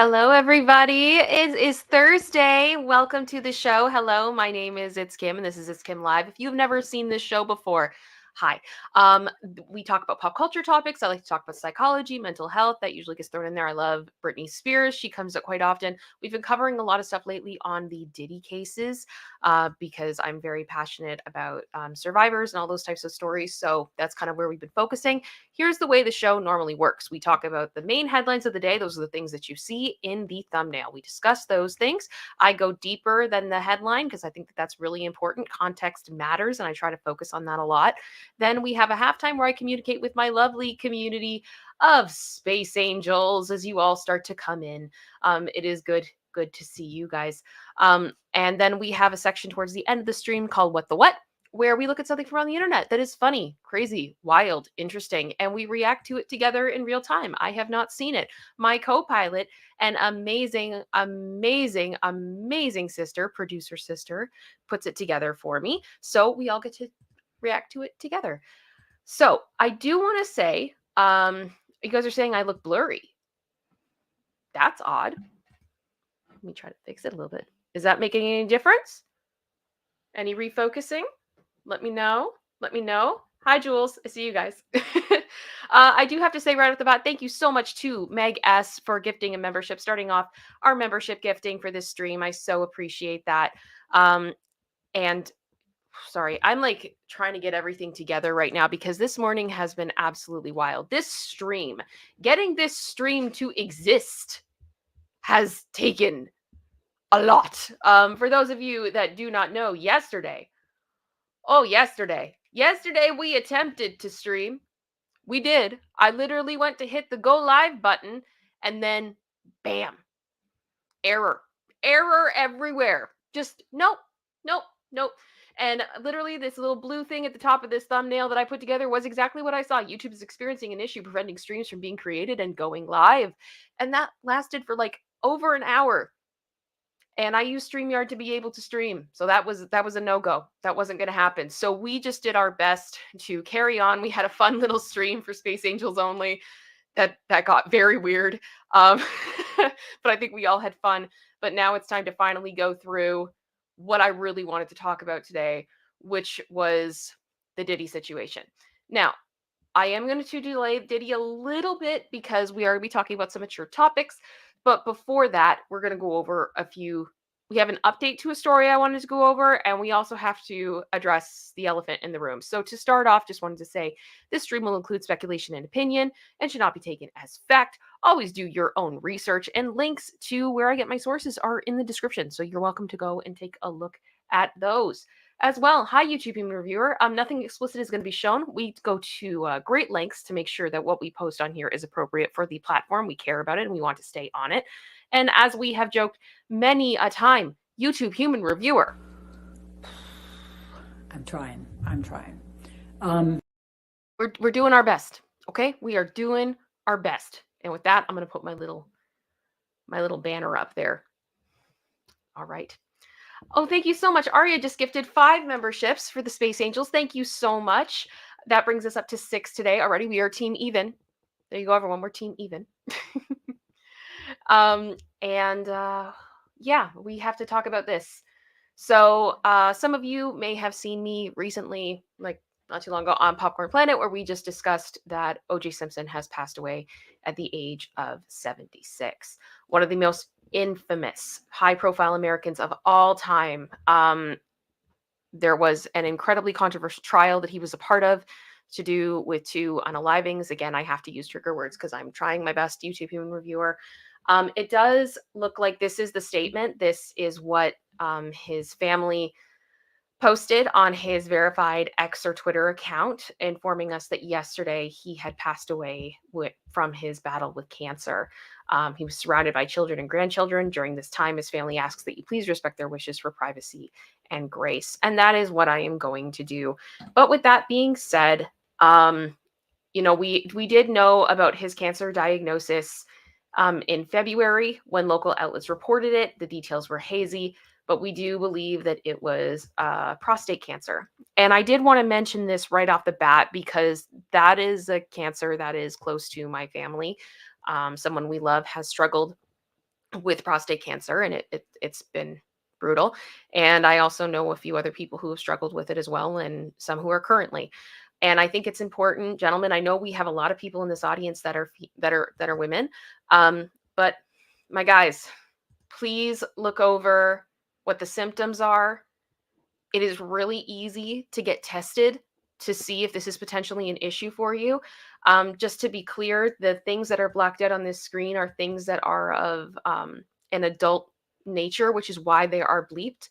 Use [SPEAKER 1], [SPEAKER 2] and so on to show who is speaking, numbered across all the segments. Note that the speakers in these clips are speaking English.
[SPEAKER 1] Hello, everybody. It is Thursday. Welcome to the show. Hello, my name is ItsKim, and this is ItsKim Live. If you've never seen this show before, hi. We talk about pop culture topics. I like to talk about psychology, mental health. That usually gets thrown in there. I love Britney Spears. She comes up quite often. We've been covering a lot of stuff lately on the Diddy cases because I'm very passionate about survivors and all those types of stories. So that's kind of where we've been focusing. Here's the way the show normally works. We talk about the main headlines of the day. Those are the things that you see in the thumbnail. We discuss those things. I go deeper than the headline because I think that that's really important. Context matters, and I try to focus on that a lot. Then we have a halftime where I communicate with my lovely community of space angels as you all start to come in. It is good to see you guys. And then we have a section towards the end of the stream called What the What, where we look at something from on the internet that is funny, crazy, wild, interesting, and we react to it together in real time. I have not seen it. My co-pilot and amazing, amazing, amazing sister, producer sister, puts it together for me. So we all get to react to it together. So I do want to say, you guys are saying I look blurry. That's odd. Let me try to fix it a little bit. Is that making any difference? Any refocusing? Let me know. Let me know. Hi, Jules. I see you guys. I do have to say right off the bat, thank you so much to Meg S for gifting a membership, starting off our membership gifting for this stream. I so appreciate that. And sorry, I'm like trying to get everything together right now because this morning has been absolutely wild. This stream, getting this stream to exist has taken a lot. For those of you that do not know, yesterday we attempted to stream. We did. I literally went to hit the go live button and then bam, error everywhere. Just nope. And literally, this little blue thing at the top of this thumbnail that I put together was exactly what I saw. YouTube is experiencing an issue preventing streams from being created and going live. And that lasted for like over an hour. And I used StreamYard to be able to stream. So that was a no-go. That wasn't going to happen. So we just did our best to carry on. We had a fun little stream for Space Angels only. That got very weird. But I think we all had fun. But now it's time to finally go through what I really wanted to talk about today, which was the Diddy situation. Now, I am going to delay Diddy a little bit because we are going to be talking about some mature topics. But before that, we're going to go over a few. We have an update to a story I wanted to go over, and we also have to address the elephant in the room. So to start off, just wanted to say this stream will include speculation and opinion and should not be taken as fact. Always do your own research, and links to where I get my sources are in the description. So you're welcome to go and take a look at those as well. Hi, YouTube human reviewer. Nothing explicit is going to be shown. We go to great lengths to make sure that what we post on here is appropriate for the platform. We care about it and we want to stay on it. And as we have joked many a time, YouTube human reviewer.
[SPEAKER 2] I'm trying.
[SPEAKER 1] We're doing our best. Okay, we are doing our best. And with that, I'm going to put my little banner up there. All right. Oh, thank you so much. Aria just gifted 5 memberships for the Space Angels. Thank you so much. That brings us up to 6 today already. We are team even. There you go, everyone. We're team even. Yeah, we have to talk about this. So some of you may have seen me recently, like not too long ago, on Popcorn Planet, where we just discussed that O.J. Simpson has passed away at the age of 76. One of the most infamous high-profile Americans of all time. There was an incredibly controversial trial that he was a part of to do with 2 unalivings. Again, I have to use trigger words because I'm trying my best, YouTube human reviewer. It does look like this is the statement. This is what his family posted on his verified X or Twitter account, informing us that yesterday he had passed away from his battle with cancer. He was surrounded by children and grandchildren. During this time, his family asks that you please respect their wishes for privacy and grace. And that is what I am going to do. But with that being said, we did know about his cancer diagnosis in February when local outlets reported it. The details were hazy, but we do believe that it was prostate cancer. And I did want to mention this right off the bat because that is a cancer that is close to my family. Someone we love has struggled with prostate cancer, and it's been brutal. And I also know a few other people who have struggled with it as well, and some who are currently. And I think it's important, gentlemen. I know we have a lot of people in this audience that are women, but my guys, please look over what the symptoms are. It is really easy to get tested to see if this is potentially an issue for you. Just to be clear, the things that are blacked out on this screen are things that are of an adult nature, which is why they are bleeped,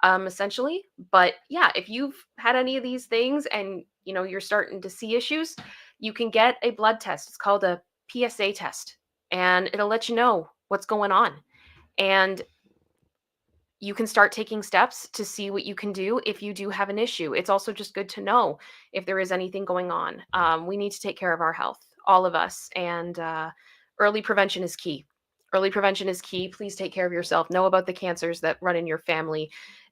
[SPEAKER 1] essentially. But yeah, if you've had any of these things and you're starting to see issues, you can get a blood test. It's called a PSA test, and it'll let you know what's going on. And you can start taking steps to see what you can do if you do have an issue. It's also just good to know if there is anything going on. We need to take care of our health, all of us, and early prevention is key. Early prevention is key. Please take care of yourself. Know about the cancers that run in your family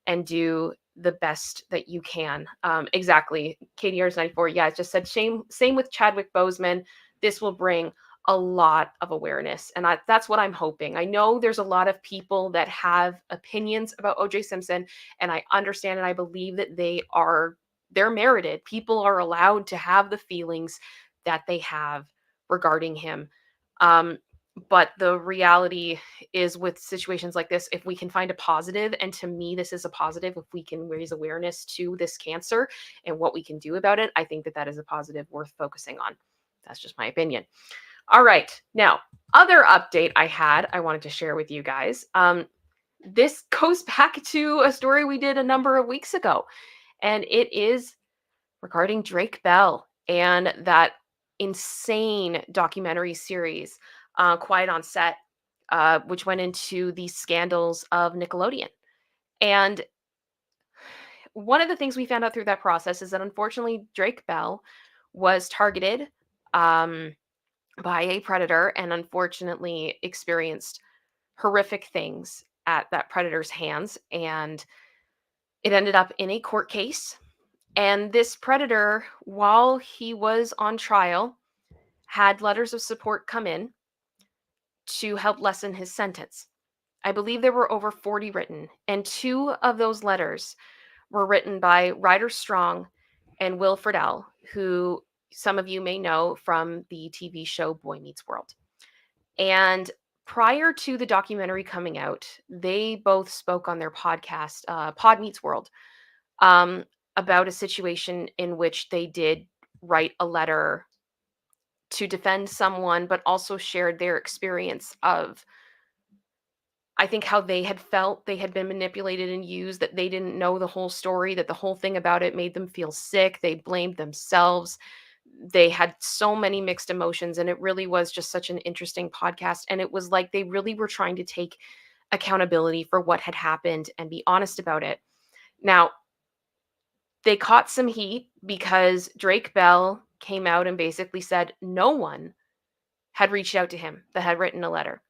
[SPEAKER 1] and do the best that you can. Exactly. KDR's94. Yeah, it just said same with Chadwick Boseman. This will bring a lot of awareness. And that's what I'm hoping. I know there's a lot of people that have opinions about OJ Simpson, and I understand and I believe that they're merited. People are allowed to have the feelings that they have regarding him. But the reality is, with situations like this, if we can find a positive, and to me, this is a positive, if we can raise awareness to this cancer and what we can do about it, I think that is a positive worth focusing on. That's just my opinion. All right. Now, other update I wanted to share with you guys. This goes back to a story we did a number of weeks ago, and it is regarding Drake Bell and that insane documentary series, Quiet on Set, which went into the scandals of Nickelodeon. And one of the things we found out through that process is that, unfortunately, Drake Bell was targeted by a predator and unfortunately experienced horrific things at that predator's hands. And it ended up in a court case. And this predator, while he was on trial, had letters of support come in to help lessen his sentence. I believe there were over 40 written, and 2 of those letters were written by Ryder Strong and Will Friedle, who some of you may know from the TV show Boy Meets World. And prior to the documentary coming out, they both spoke on their podcast, Pod Meets World, about a situation in which they did write a letter to defend someone, but also shared their experience of, I think, how they had felt they had been manipulated and used, that they didn't know the whole story, that the whole thing about it made them feel sick. They blamed themselves. They had so many mixed emotions, and it really was just such an interesting podcast. And it was like they really were trying to take accountability for what had happened and be honest about it. Now, they caught some heat because Drake Bell came out and basically said no one had reached out to him that had written a letter.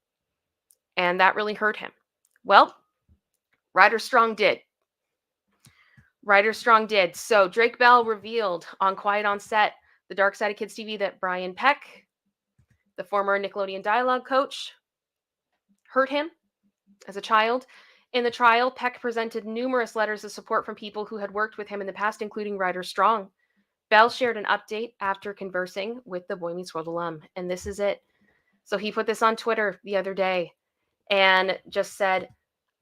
[SPEAKER 1] And that really hurt him. Well, Ryder Strong did. Ryder Strong did. So Drake Bell revealed on Quiet on Set, the Dark Side of Kids TV, that Brian Peck, the former Nickelodeon dialogue coach, hurt him as a child. In the trial, Peck presented numerous letters of support from people who had worked with him in the past, including Ryder Strong. Bell shared an update after conversing with the Boy Meets World alum, and this is it. So he put this on Twitter the other day and just said,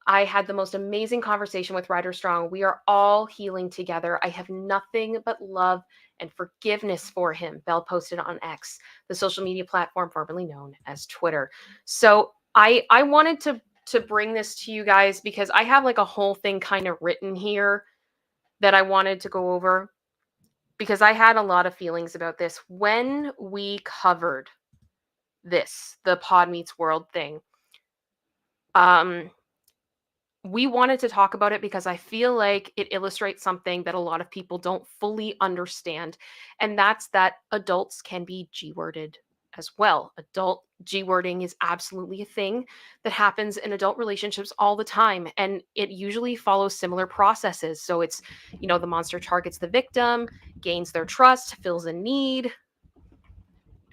[SPEAKER 1] I had the most amazing conversation with Ryder Strong. We are all healing together. I have nothing but love and forgiveness for him, Bell posted on X, the social media platform formerly known as Twitter. So I wanted to bring this to you guys because I have like a whole thing kind of written here that I wanted to go over, because I had a lot of feelings about this when we covered this, the Pod Meets World thing. We wanted to talk about it because I feel like it illustrates something that a lot of people don't fully understand. And that's that adults can be G-worded as well. Adult G-wording is absolutely a thing that happens in adult relationships all the time. And it usually follows similar processes. So it's, the monster targets the victim, gains their trust, fills a need,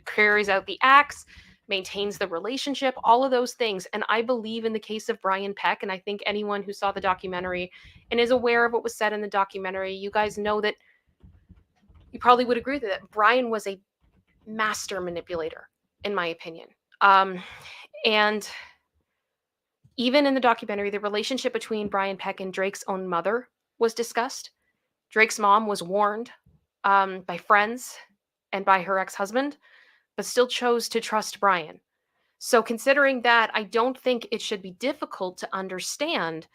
[SPEAKER 1] carries out the acts, maintains the relationship, all of those things. And I believe in the case of Brian Peck, and I think anyone who saw the documentary and is aware of what was said in the documentary, you guys know that you probably would agree that Brian was a master manipulator, in my opinion. And even in the documentary, the relationship between Brian Peck and Drake's own mother was discussed. Drake's mom was warned by friends and by her ex husband, but still chose to trust Brian. So, considering that, I don't think it should be difficult to understand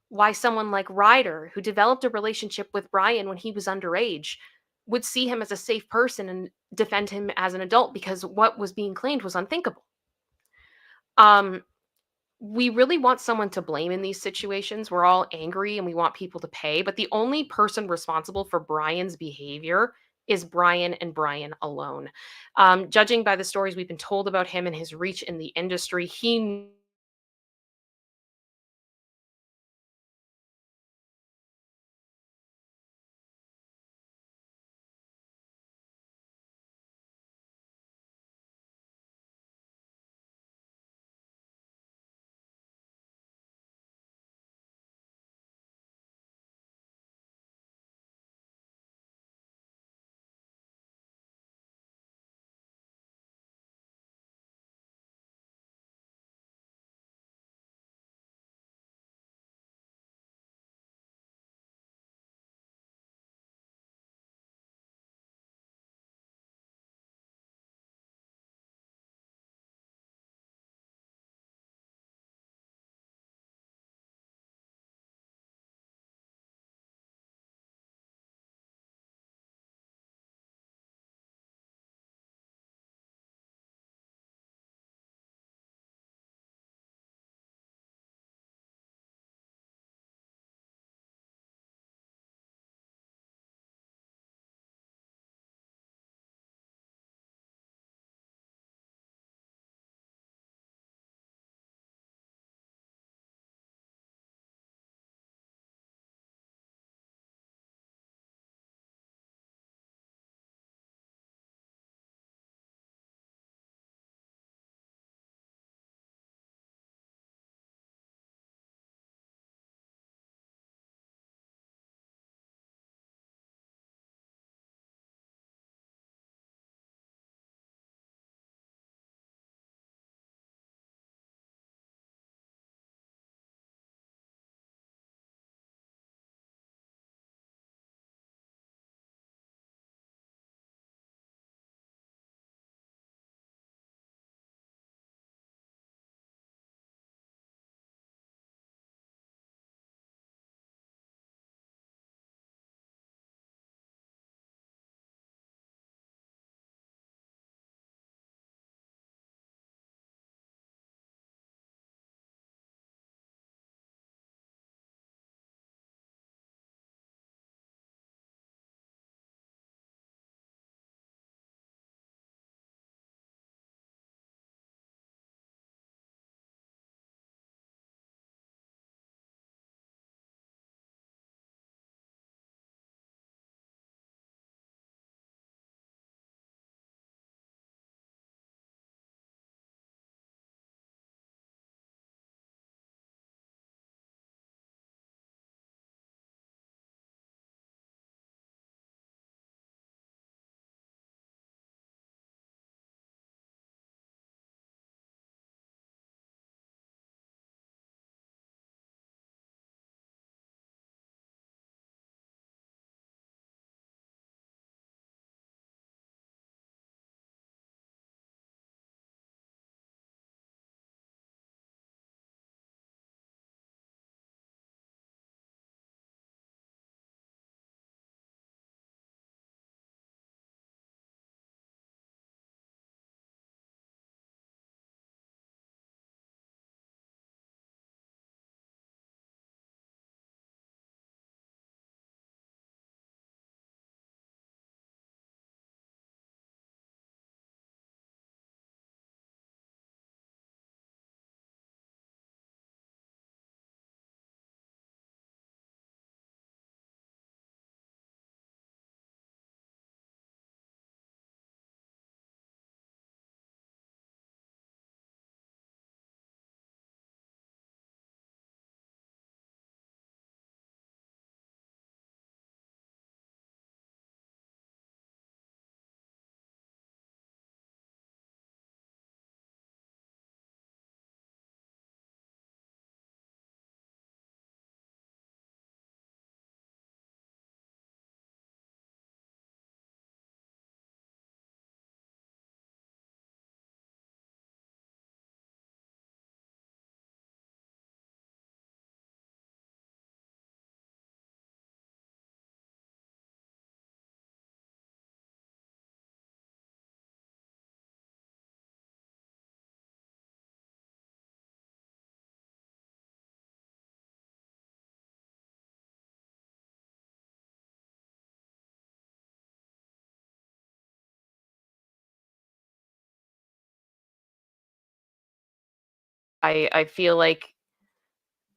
[SPEAKER 1] why someone like Ryder, who developed a relationship with Brian when he was underage, would see him as a safe person and defend him as an adult because what was being claimed was unthinkable. Um, we really want someone to blame in these situations. We're all angry and we want people to pay, but the only person responsible for Brian's behavior is Brian and Brian alone. Judging by the stories we've been told about him and his reach in the industry, he I feel like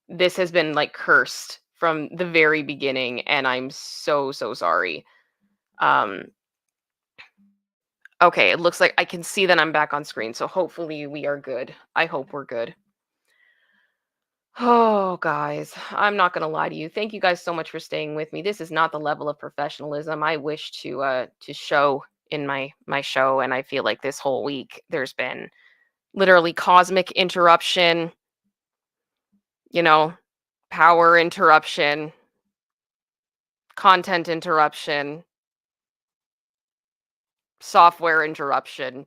[SPEAKER 1] this has been like cursed from the very beginning, and I'm so sorry. Okay, it looks like I can see that I'm back on screen, so hopefully we are good. I hope we're good. Oh, guys, I'm not gonna lie to you. Thank you guys so much for staying with me. This is not the level of professionalism I wish to show in my show, and I feel like this whole week there's been literally cosmic interruption, you know, power interruption, content interruption, software interruption.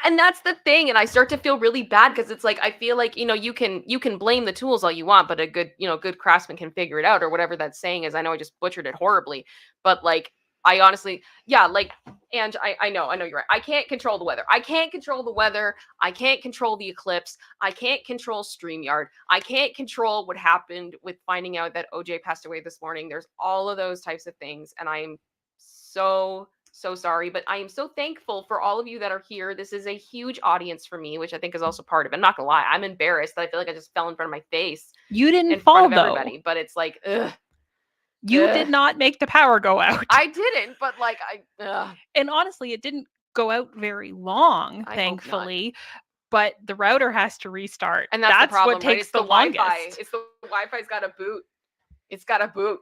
[SPEAKER 1] And that's the thing, and I start to feel really bad because it's like I feel like, you can blame the tools all you want, but a good craftsman can figure it out, or whatever that saying is. I know I just butchered it horribly, but like I honestly, yeah, like, and I know you're right. I can't control the weather. I can't control the weather. I can't control the eclipse. I can't control StreamYard. I can't control what happened with finding out that OJ passed away this morning. There's all of those types of things, and I'm so sorry, but I am so thankful for all of you that are here. This is a huge audience for me, which I think is also part of it. I'm not gonna lie, I'm embarrassed that I feel like I just fell in front of my face.
[SPEAKER 2] You didn't
[SPEAKER 1] in
[SPEAKER 2] fall,
[SPEAKER 1] front of
[SPEAKER 2] though.
[SPEAKER 1] everybody, but it's like, ugh.
[SPEAKER 2] You did not make the power go out.
[SPEAKER 1] I didn't, but like
[SPEAKER 2] and honestly, it didn't go out very long, thankfully. But the router has to restart,
[SPEAKER 1] and that's the problem,
[SPEAKER 2] what takes
[SPEAKER 1] right? It's the
[SPEAKER 2] longest.
[SPEAKER 1] Wi-Fi. It's the Wi-Fi's got to boot. It's got to boot.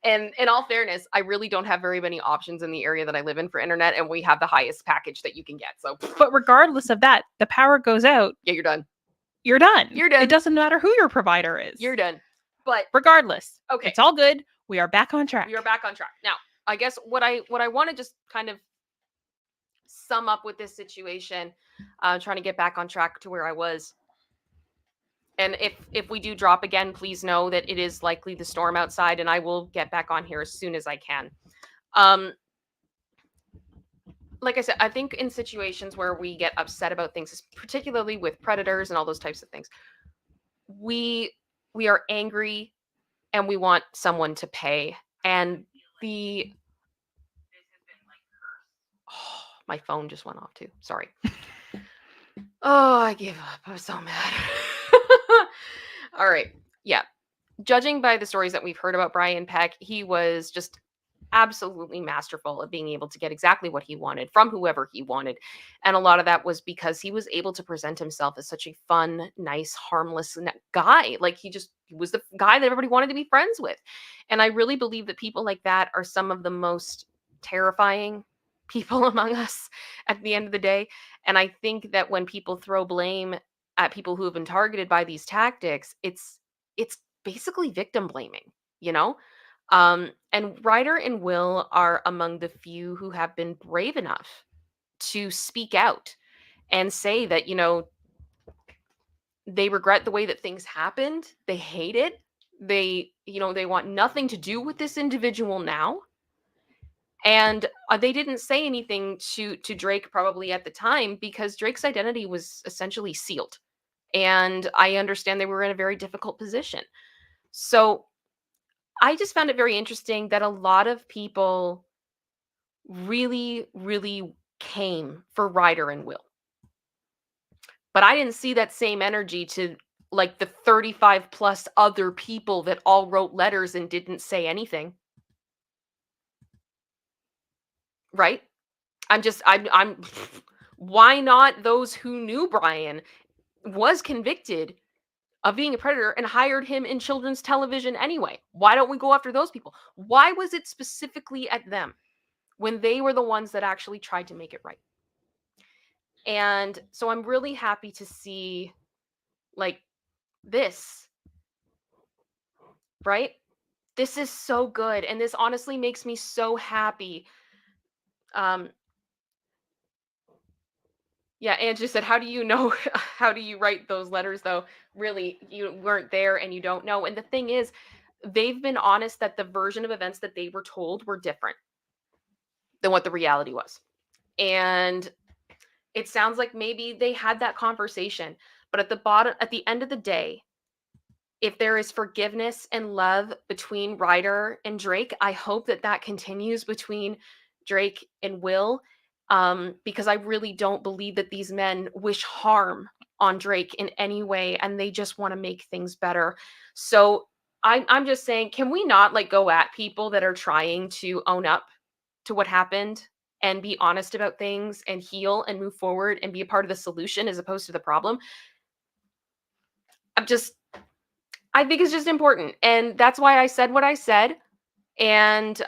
[SPEAKER 1] And in all fairness, I really don't have very many options in the area that I live in for internet, and we have the highest package that you can get. So,
[SPEAKER 2] but regardless of that, the power goes out.
[SPEAKER 1] Yeah, you're done.
[SPEAKER 2] You're done.
[SPEAKER 1] You're done.
[SPEAKER 2] It doesn't matter who your provider is.
[SPEAKER 1] You're done. But
[SPEAKER 2] regardless,
[SPEAKER 1] okay,
[SPEAKER 2] it's all good. We are back on track.
[SPEAKER 1] We are back on track. Now, I guess what I want to just kind of sum up with this situation, trying to get back on track to where I was. And if we do drop again, please know that it is likely the storm outside, and I will get back on here as soon as I can. Like I said, I think in situations where we get upset about things, particularly with predators and all those types of things, we are angry and we want someone to pay. And my phone just went off too. Sorry. Oh, I gave up. I was so mad. All right. Yeah. Judging by the stories that we've heard about Brian Peck, he was just absolutely masterful at being able to get exactly what he wanted from whoever he wanted. And a lot of that was because he was able to present himself as such a fun, nice, harmless guy. Like he was the guy that everybody wanted to be friends with. And I really believe that people like that are some of the most terrifying people among us at the end of the day. And I think that when people throw blame at people who have been targeted by these tactics, it's basically victim blaming, and Ryder and Will are among the few who have been brave enough to speak out and say that, they regret the way that things happened. They hate it. They want nothing to do with this individual now. And they didn't say anything to Drake probably at the time because Drake's identity was essentially sealed. And I understand they were in a very difficult position. So I just found it very interesting that a lot of people really, really came for Ryder and Will. But I didn't see that same energy to like the 35 plus other people that all wrote letters and didn't say anything. Right? I'm why not those who knew Brian, was convicted of being a predator and hired him in children's television anyway? Why don't we go after those people? Why was it specifically at them when they were the ones that actually tried to make it right? And so I'm really happy to see like this, right? This is so good. And this honestly makes me so happy. Yeah, Angie said, how do you know? How do you write those letters, though? Really, you weren't there and you don't know. And the thing is, they've been honest that the version of events that they were told were different than what the reality was. And it sounds like maybe they had that conversation. But at the end of the day, if there is forgiveness and love between Ryder and Drake, I hope that continues between Drake and Will. because I really don't believe that these men wish harm on Drake in any way, and they just want to make things better. So I'm just saying, can we not like go at people that are trying to own up to what happened and be honest about things and heal and move forward and be a part of the solution as opposed to the problem? I think it's just important, and that's why I said what I said. And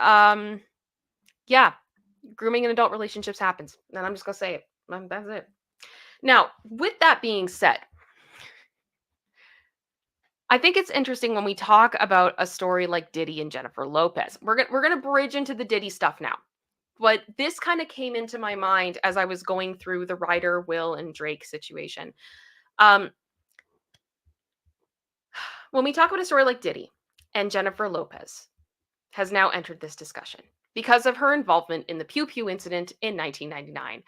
[SPEAKER 1] yeah, grooming in adult relationships happens, and I'm just gonna say it. That's it. Now, with that being said, I think it's interesting when we talk about a story like Diddy and Jennifer Lopez. We're gonna bridge into the Diddy stuff now, but this kind of came into my mind as I was going through the Ryder, Will, and Drake situation. Um, when we talk about a story like Diddy and Jennifer Lopez has now entered this discussion because of her involvement in the Pew Pew incident in 1999.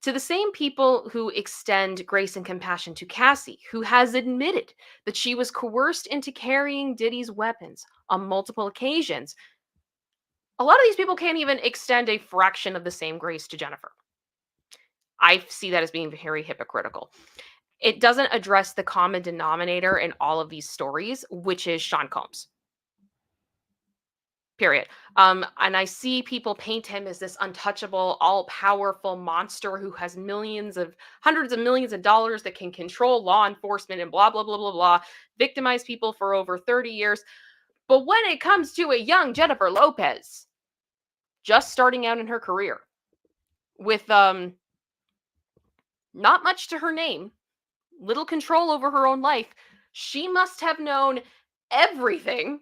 [SPEAKER 1] To the same people who extend grace and compassion to Cassie, who has admitted that she was coerced into carrying Diddy's weapons on multiple occasions, a lot of these people can't even extend a fraction of the same grace to Jennifer. I see that as being very hypocritical. It doesn't address the common denominator in all of these stories, which is Sean Combs. Period. And I see people paint him as this untouchable, all-powerful monster who has hundreds of millions of dollars that can control law enforcement and blah, blah, blah, blah, blah, victimize people for over 30 years. But when it comes to a young Jennifer Lopez, just starting out in her career, with not much to her name, little control over her own life, she must have known everything,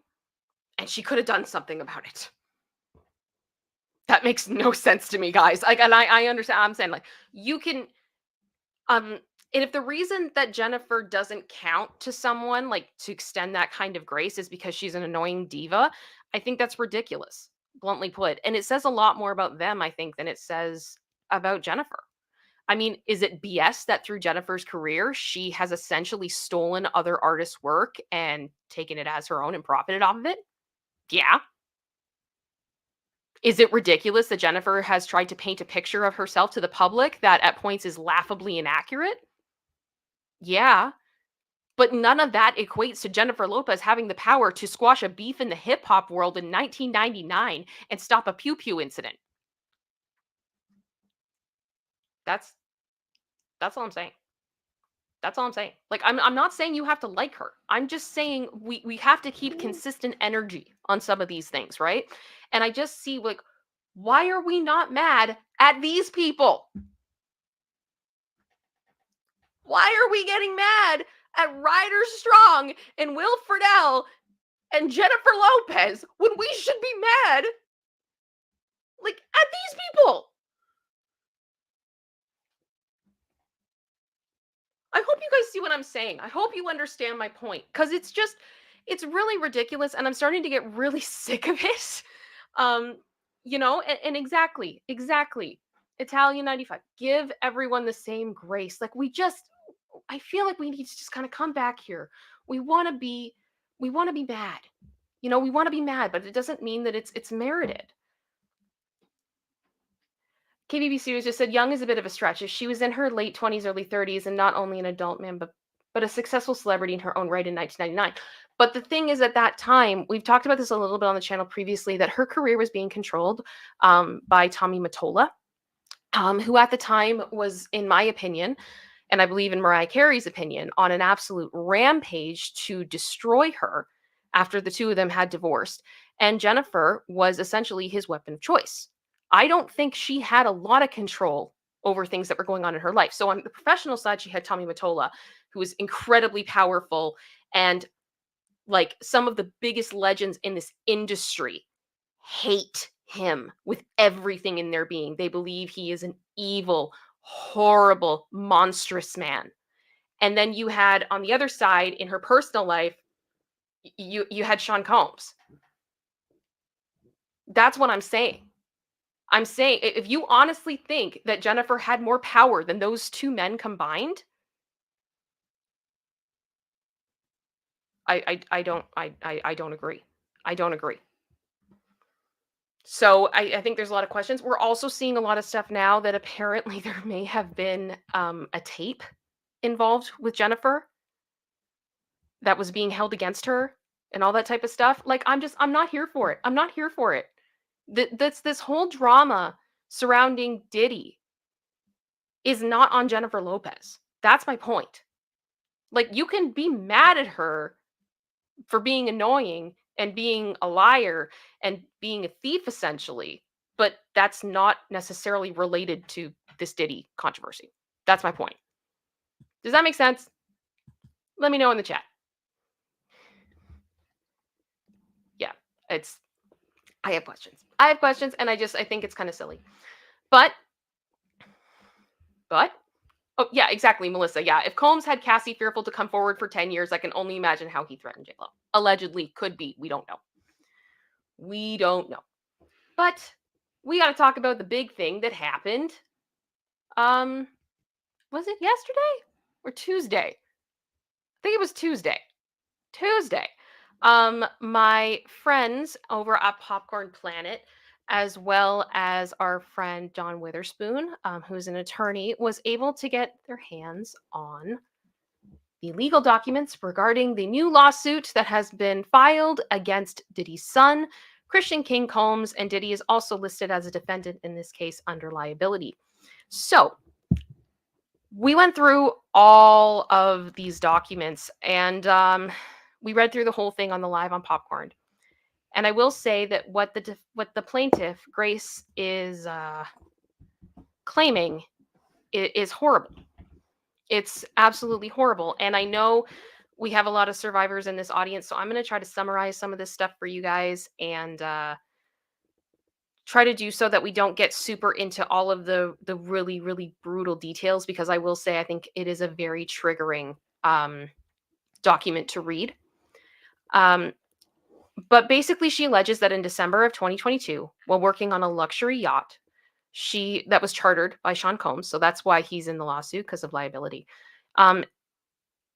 [SPEAKER 1] and she could have done something about it. That makes no sense to me, guys. Like, and I understand. I'm saying, like, you can, and if the reason that Jennifer doesn't count to someone, like, to extend that kind of grace is because she's an annoying diva, I think that's ridiculous, bluntly put. And it says a lot more about them, I think, than it says about Jennifer. I mean, is it BS that through Jennifer's career, she has essentially stolen other artists' work and taken it as her own and profited off of it? Yeah. Is it ridiculous that Jennifer has tried to paint a picture of herself to the public that at points is laughably inaccurate? Yeah. But none of that equates to Jennifer Lopez having the power to squash a beef in the hip hop world in 1999 and stop a Pew Pew incident. That's that's all I'm saying. That's all I'm saying. Like, I'm not saying you have to like her. I'm just saying we have to keep consistent energy on some of these things, right? And I just see, like, why are we not mad at these people? Why are we getting mad at Ryder Strong and Will Friedle and Jennifer Lopez when we should be mad, like, at these people? I hope you guys see what I'm saying. I hope you understand my point, because it's really ridiculous, and I'm starting to get really sick of it. Um, and exactly, Italian 95. Give everyone the same grace. Like, I feel like we need to just kind of come back here. We want to be, we want to be mad. We want to be mad, but it doesn't mean that it's merited. KBB Studios just said Young is a bit of a stretch. If she was in her late 20s, early 30s, and not only an adult man, but a successful celebrity in her own right in 1999. But the thing is, at that time, we've talked about this a little bit on the channel previously, that her career was being controlled by Tommy Mottola, who at the time was, in my opinion, and I believe in Mariah Carey's opinion, on an absolute rampage to destroy her after the two of them had divorced. And Jennifer was essentially his weapon of choice. I don't think she had a lot of control over things that were going on in her life. So on the professional side, she had Tommy Mottola, who was incredibly powerful, and like some of the biggest legends in this industry hate him with everything in their being. They believe he is an evil, horrible, monstrous man. And then you had on the other side, in her personal life, you had Sean Combs. That's what I'm saying. I'm saying, if you honestly think that Jennifer had more power than those two men combined, I don't agree. I don't agree. So I think there's a lot of questions. We're also seeing a lot of stuff now that apparently there may have been a tape involved with Jennifer that was being held against her and all that type of stuff. Like, I'm not here for it. I'm not here for it. That's this whole drama surrounding Diddy is not on Jennifer Lopez. That's my point. Like, you can be mad at her for being annoying and being a liar and being a thief, essentially, but that's not necessarily related to this Diddy controversy. That's my point. Does that make sense? Let me know in the chat. Yeah, I have questions. And I think it's kind of silly. But oh, yeah, exactly, Melissa. Yeah, if Combs had Cassie fearful to come forward for 10 years, I can only imagine how he threatened J-Lo. Allegedly, could be. We don't know. But we got to talk about the big thing that happened. Was it yesterday or Tuesday? I think it was Tuesday. My friends over at Popcorn Planet, as well as our friend John Witherspoon, who's an attorney, was able to get their hands on the legal documents regarding the new lawsuit that has been filed against Diddy's son, Christian King Combs, and Diddy is also listed as a defendant in this case under liability. So we went through all of these documents and we read through the whole thing on the live on Popcorn. And I will say that what the plaintiff, Grace, is claiming is horrible. It's absolutely horrible. And I know we have a lot of survivors in this audience, so I'm going to try to summarize some of this stuff for you guys and try to do so that we don't get super into all of the really, really brutal details, because I will say I think it is a very triggering document to read. But basically, she alleges that in December of 2022, while working on a luxury yacht, that was chartered by Sean Combs, so that's why he's in the lawsuit, because of liability.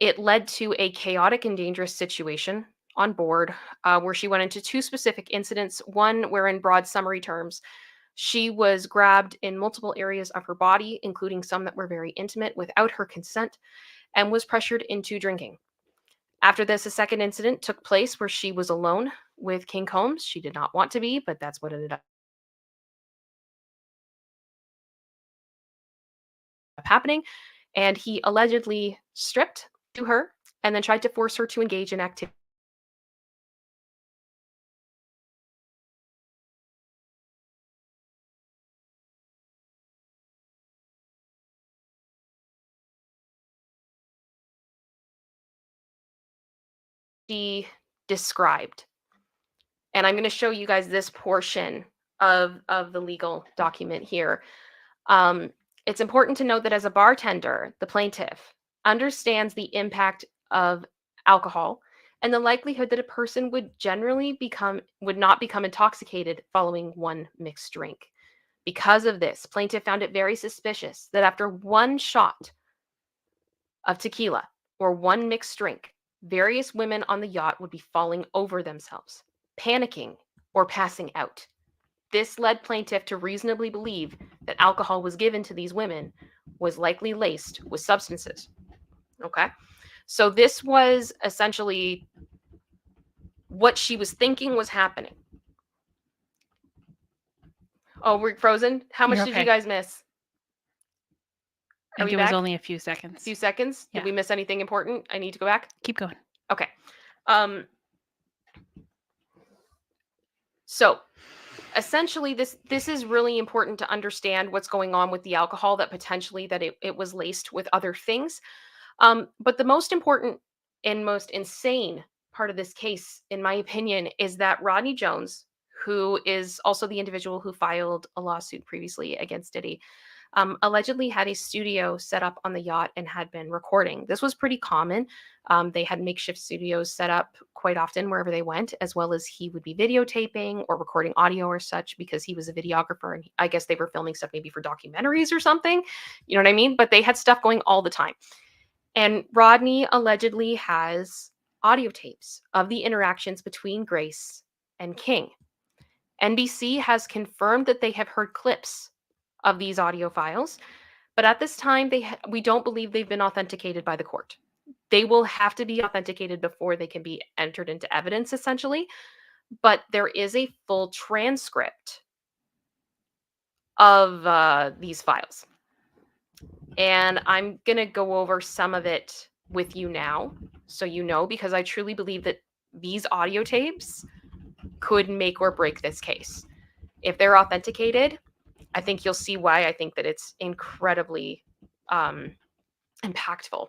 [SPEAKER 1] It led to a chaotic and dangerous situation on board, where she went into two specific incidents. One where, in broad summary terms, she was grabbed in multiple areas of her body, including some that were very intimate, without her consent, and was pressured into drinking. After this, a second incident took place where she was alone with King Combs. She did not want to be, but that's what ended up happening. And he allegedly stripped to her and then tried to force her to engage in activity she described. And I'm going to show you guys this portion of the legal document here. It's important to note that as a bartender, the plaintiff understands the impact of alcohol and the likelihood that a person would not become intoxicated following one mixed drink. Because of this, plaintiff found it very suspicious that after one shot of tequila or one mixed drink, various women on the yacht would be falling over themselves, panicking, or passing out. This led plaintiff to reasonably believe that alcohol was given to these women was likely laced with substances. Okay? So this was essentially what she was thinking was happening. Oh, we're frozen? How much did you guys miss?
[SPEAKER 2] I think it was only a few seconds.
[SPEAKER 1] A few seconds?
[SPEAKER 2] Yeah.
[SPEAKER 1] Did we miss anything important? I need to go back?
[SPEAKER 2] Keep going.
[SPEAKER 1] Okay. So essentially this is really important to understand what's going on with the alcohol, that potentially that it was laced with other things. But the most important and most insane part of this case, in my opinion, is that Rodney Jones, who is also the individual who filed a lawsuit previously against Diddy, allegedly had a studio set up on the yacht and had been recording. This was pretty common. They had makeshift studios set up quite often wherever they went, as well as he would be videotaping or recording audio or such, because he was a videographer, and I guess they were filming stuff maybe for documentaries or something. You know what I mean? But they had stuff going all the time. And Rodney allegedly has audio tapes of the interactions between Grace and King. NBC has confirmed that they have heard clips of these audio files, but at this time, we don't believe they've been authenticated by the court. They will have to be authenticated before they can be entered into evidence, essentially. But there is a full transcript of these files. And I'm going to go over some of it with you now, so you know, because I truly believe that these audio tapes could make or break this case. If they're authenticated, I think you'll see why I think that it's incredibly impactful.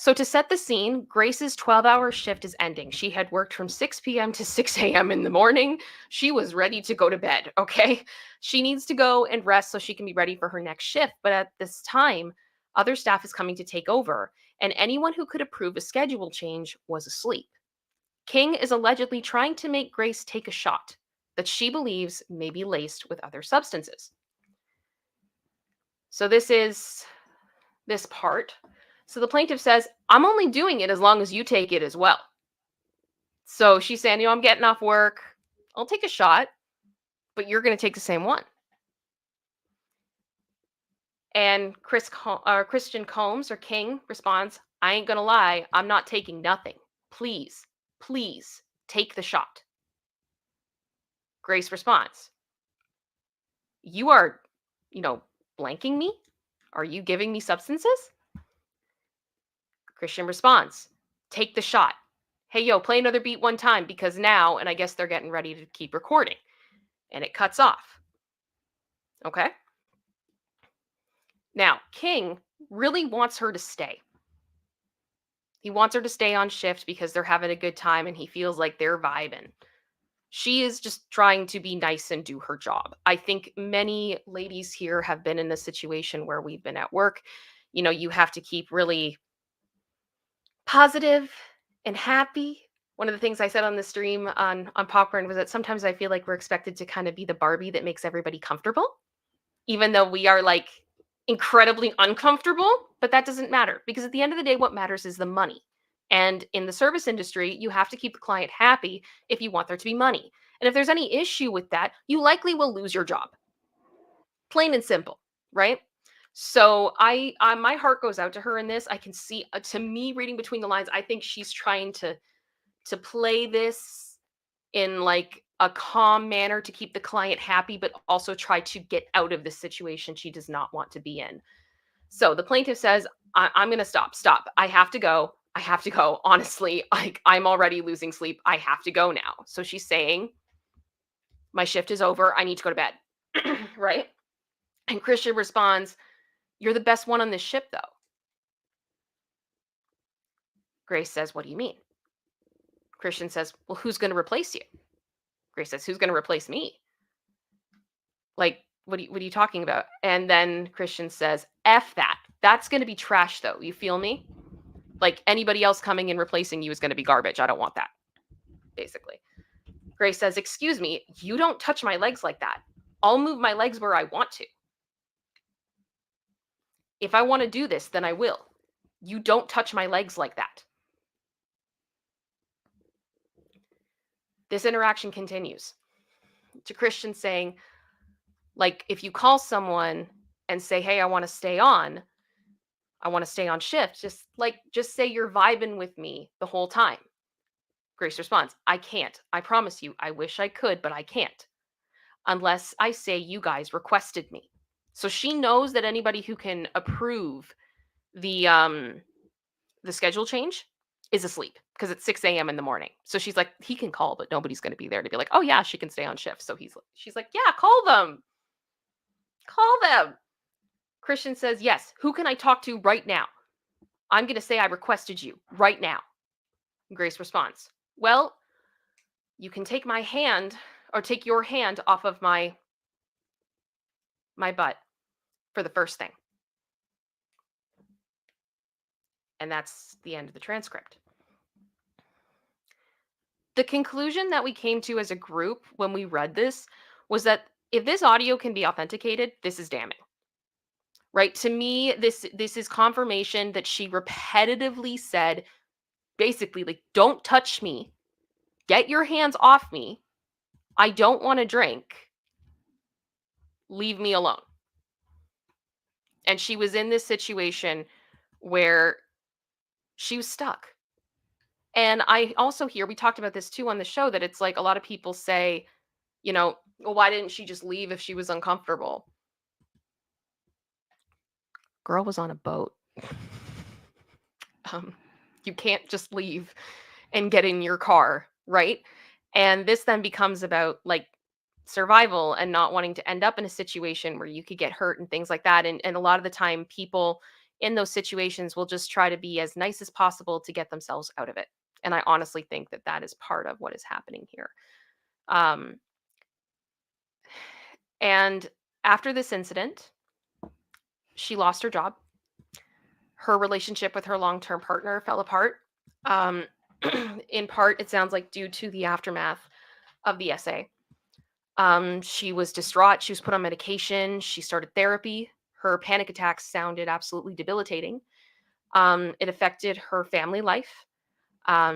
[SPEAKER 1] So to set the scene, Grace's 12-hour shift is ending. She had worked from 6 p.m. to 6 a.m. in the morning. She was ready to go to bed, okay? She needs to go and rest so she can be ready for her next shift. But at this time, other staff is coming to take over, and anyone who could approve a schedule change was asleep. King is allegedly trying to make Grace take a shot that she believes may be laced with other substances. So this is this part. So the plaintiff says, I'm only doing it as long as you take it as well. So she's saying, I'm getting off work. I'll take a shot, but you're going to take the same one. And Christian Combs, or King, responds, I ain't going to lie. I'm not taking nothing. Please, please take the shot. Grace responds, you are, blanking me? Are you giving me substances? Christian responds, take the shot. Hey, yo, play another beat one time because now, and I guess they're getting ready to keep recording. And it cuts off. Okay? Now, King really wants her to stay. He wants her to stay on shift because they're having a good time and he feels like they're vibing. She is just trying to be nice and do her job. I think many ladies here have been in this situation where we've been at work. You have to keep really positive and happy. One of the things I said on the stream on Popcorn was that sometimes I feel like we're expected to kind of be the Barbie that makes everybody comfortable, even though we are like incredibly uncomfortable, but that doesn't matter because at the end of the day, what matters is the money. And in the service industry, you have to keep the client happy if you want there to be money. And if there's any issue with that, you likely will lose your job. Plain and simple, right? So I my heart goes out to her in this. I can see, to me, reading between the lines, I think she's trying to play this in like a calm manner to keep the client happy, but also try to get out of the situation she does not want to be in. So the plaintiff says, I'm going to stop. I have to go. Honestly, I'm already losing sleep. I have to go now. So she's saying, my shift is over. I need to go to bed. Right? And Christian responds, you're the best one on this ship, though. Grace says, what do you mean? Christian says, well, who's going to replace you? Grace says, who's going to replace me? Like, what are you talking about? And then Christian says, F that. That's going to be trash, though. You feel me? Like, anybody else coming and replacing you is going to be garbage. I don't want that, basically. Grace says, excuse me, you don't touch my legs like that. I'll move my legs where I want to. If I want to do this, then I will. You don't touch my legs like that. This interaction continues to Christian saying, like, if you call someone and say, hey, I want to stay on shift, just say you're vibing with me the whole time. Grace responds, I can't. I promise you, I wish I could, but I can't. Unless I say you guys requested me. So she knows that anybody who can approve the schedule change is asleep because it's 6 a.m. in the morning. So she's like, he can call, but nobody's going to be there to be like, oh yeah, she can stay on shift. So she's like, yeah, call them. Christian says, yes. Who can I talk to right now? I'm going to say I requested you right now. Grace responds, well, you can take my hand or take your hand off of my butt for the first thing. And that's the end of the transcript. The conclusion that we came to as a group when we read this was that if this audio can be authenticated, this is damning. Right? To me, this is confirmation that she repetitively said, basically, like, don't touch me. Get your hands off me. I don't want to drink. Leave me alone. And she was in this situation where she was stuck. And I also hear, we talked about this too on the show, that it's like a lot of people say, you know, well, why didn't she just leave if she was uncomfortable? Girl was on a boat. You can't just leave and get in your car, right? And this then becomes about like survival and not wanting to end up in a situation where you could get hurt and things like that. And a lot of the time, people in those situations will just try to be as nice as possible to get themselves out of it. And I honestly think that that is part of what is happening here. And after this incident, she lost her job. Her relationship with her long-term partner fell apart. In part, it sounds like due to the aftermath of the essay. She was distraught. She was put on medication. She started therapy. Her panic attacks sounded absolutely debilitating. It affected her family life.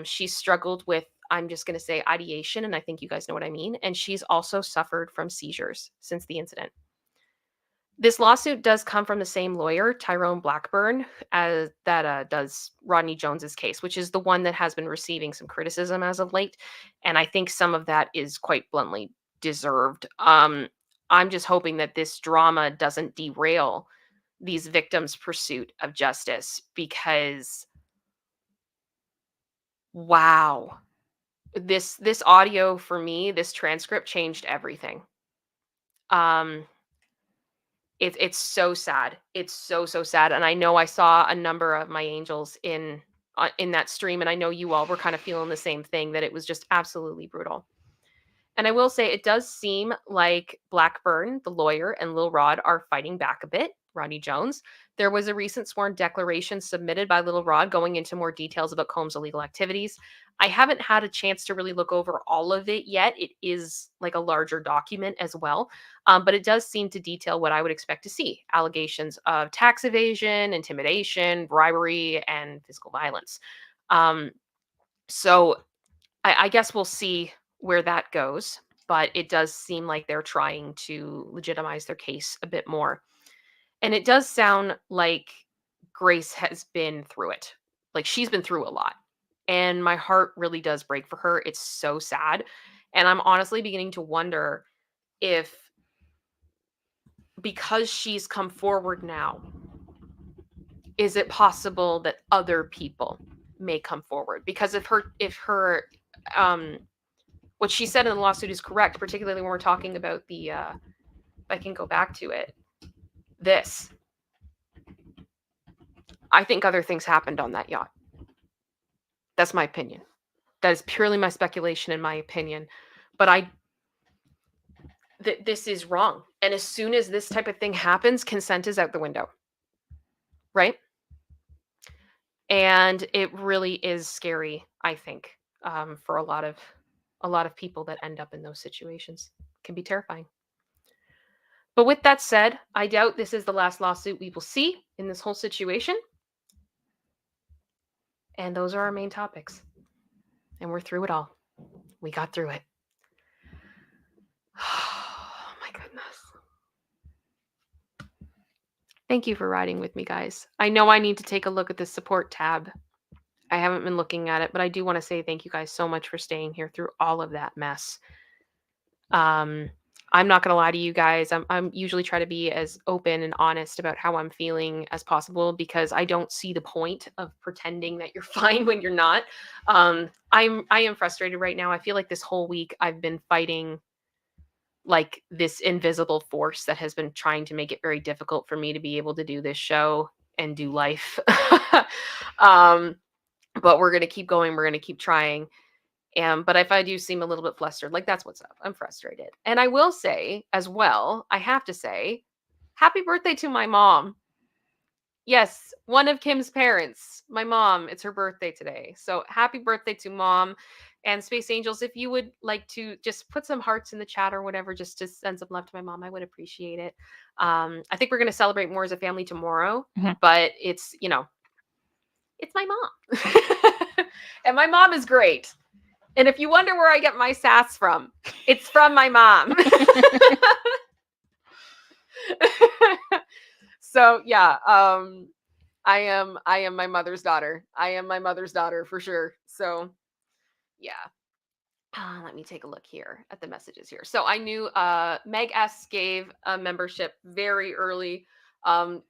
[SPEAKER 1] She struggled with, I'm just going to say, ideation, and I think you guys know what I mean. And she's also suffered from seizures since the incident. This lawsuit does come from the same lawyer, Tyrone Blackburn, that does Rodney Jones's case, which is the one that has been receiving some criticism as of late. And I think some of that is quite bluntly deserved. I'm just hoping that this drama doesn't derail these victims' pursuit of justice, because wow, this audio for me, this transcript changed everything. It's so sad. It's so sad. And I know I saw a number of my angels in that stream, and I know you all were kind of feeling the same thing, that it was just absolutely brutal. And I will say, it does seem like Blackburn, the lawyer, and Lil Rod are fighting back a bit. Rodney Jones. There was a recent sworn declaration submitted by Lil Rod going into more details about Combs' illegal activities. I haven't had a chance to really look over all of it yet. It is like a larger document as well. But it does seem to detail what I would expect to see: allegations of tax evasion, intimidation, bribery, and physical violence. So I guess we'll see where that goes. But it does seem like they're trying to legitimize their case a bit more. And it does sound like Grace has been through it. Like, she's been through a lot. And my heart really does break for her. It's so sad. And I'm honestly beginning to wonder if, because she's come forward now, is it possible that other people may come forward? Because if her what she said in the lawsuit is correct, particularly when we're talking about the if I can go back to it, this, I think other things happened on that yacht. That's my opinion. That is purely my speculation and my opinion. But this is wrong. And as soon as this type of thing happens, consent is out the window. Right? And it really is scary, I think, for a lot of people that end up in those situations. It can be terrifying. But with that said, I doubt this is the last lawsuit we will see in this whole situation. And those are our main topics. And we're through it all. We got through it. Oh my goodness. Thank you for riding with me, guys. I know I need to take a look at the support tab. I haven't been looking at it, but I do want to say thank you guys so much for staying here through all of that mess. I'm not going to lie to you guys. I'm usually try to be as open and honest about how I'm feeling as possible, because I don't see the point of pretending that you're fine when you're not. I am frustrated right now. I feel like this whole week I've been fighting like this invisible force that has been trying to make it very difficult for me to be able to do this show and do life. But we're going to keep going. We're going to keep trying. But if I do seem a little bit flustered, like, that's what's up. I'm frustrated. And I will say as well, I have to say, happy birthday to my mom. Yes, one of Kim's parents, my mom. It's her birthday today. So happy birthday to mom. And Space Angels, if you would like to just put some hearts in the chat or whatever, just to send some love to my mom, I would appreciate it. I think we're going to celebrate more as a family tomorrow, but it's, it's my mom. And my mom is great. And if you wonder where I get my sass from, it's from my mom. So yeah, I am my mother's daughter. I am my mother's daughter for sure. So yeah. Let me take a look here at the messages here. So I knew Meg S gave a membership very early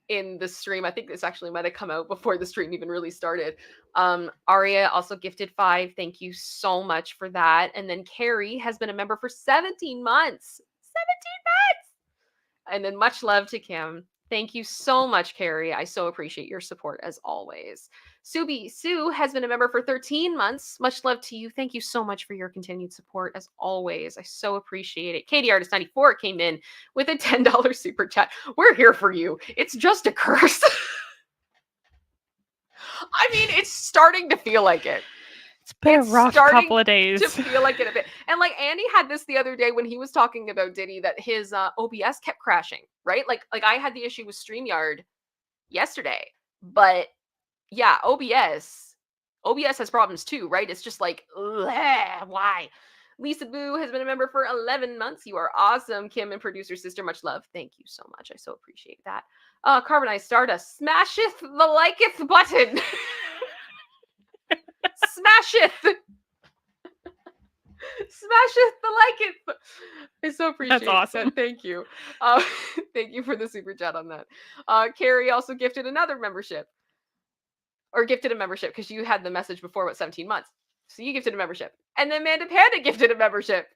[SPEAKER 1] in the stream. I think this actually might have come out before the stream even really started. Aria also gifted 5. Thank you so much for that. And then Carrie has been a member for 17 months. 17 months! And then much love to Kim. Thank you so much, Carrie. I so appreciate your support as always. Sue has been a member for 13 months. Much love to you. Thank you so much for your continued support as always. I so appreciate it. Katie Artist 94 came in with a $10 super chat. We're here for you. It's just a curse. I mean, it's starting to feel like it.
[SPEAKER 2] It's been a rough couple of days.
[SPEAKER 1] To feel like it a bit. And like Andy had this the other day when he was talking about Diddy, that his OBS kept crashing, right? Like I had the issue with StreamYard yesterday, but yeah, OBS has problems too, right? It's just like, why? Lisa Boo has been a member for 11 months. You are awesome, Kim and producer sister. Much love. Thank you so much. I so appreciate that. Carbonized Stardust smasheth the liketh button. Smasheth. Smasheth the liketh. I so appreciate
[SPEAKER 2] That's awesome.
[SPEAKER 1] that. Thank you. Thank you for the super chat on that. Carrie also gifted another membership. Or gifted a membership because you had the message before about 17 months. So you gifted a membership. And then Amanda Panda gifted a membership.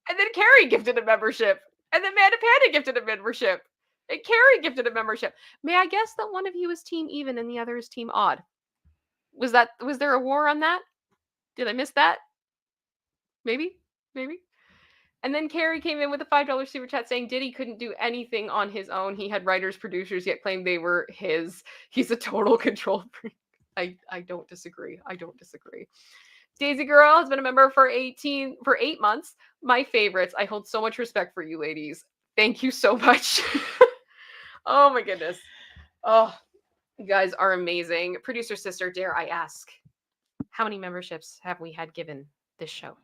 [SPEAKER 1] And then Carrie gifted a membership. And then Amanda Panda gifted a membership. And Carrie gifted a membership. May I guess that one of you is team even and the other is team odd? Was there a war on that? Did I miss that? Maybe. And then Carrie came in with a $5 super chat saying Diddy couldn't do anything on his own. He had writers, producers, yet claimed they were his. He's a total control freak. I don't disagree. Daisy Girl has been a member for 8 months. My favorites. I hold so much respect for you ladies. Thank you so much. Oh my goodness. Oh, you guys are amazing. Producer sister, dare I ask, how many memberships have we had given this show?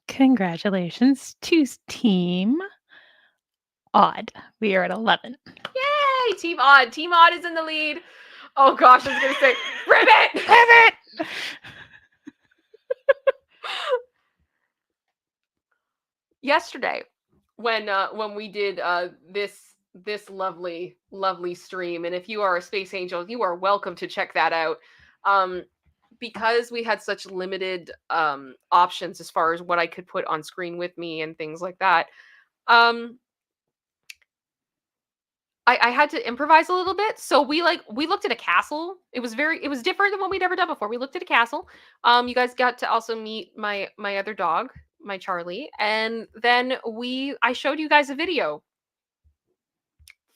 [SPEAKER 2] Congratulations to Team Odd. We are at 11.
[SPEAKER 1] Yay! Team Odd. Team Odd is in the lead. Oh gosh, I was going to say, ribbit! Yesterday, when we did this lovely stream, and if you are a space angel, you are welcome to check that out. Because we had such limited options as far as what I could put on screen with me and things like that. I had to improvise a little bit. So we looked at a castle. It was different than what we'd ever done before. We looked at a castle. You guys got to also meet my other dog, my Charlie. And then I showed you guys a video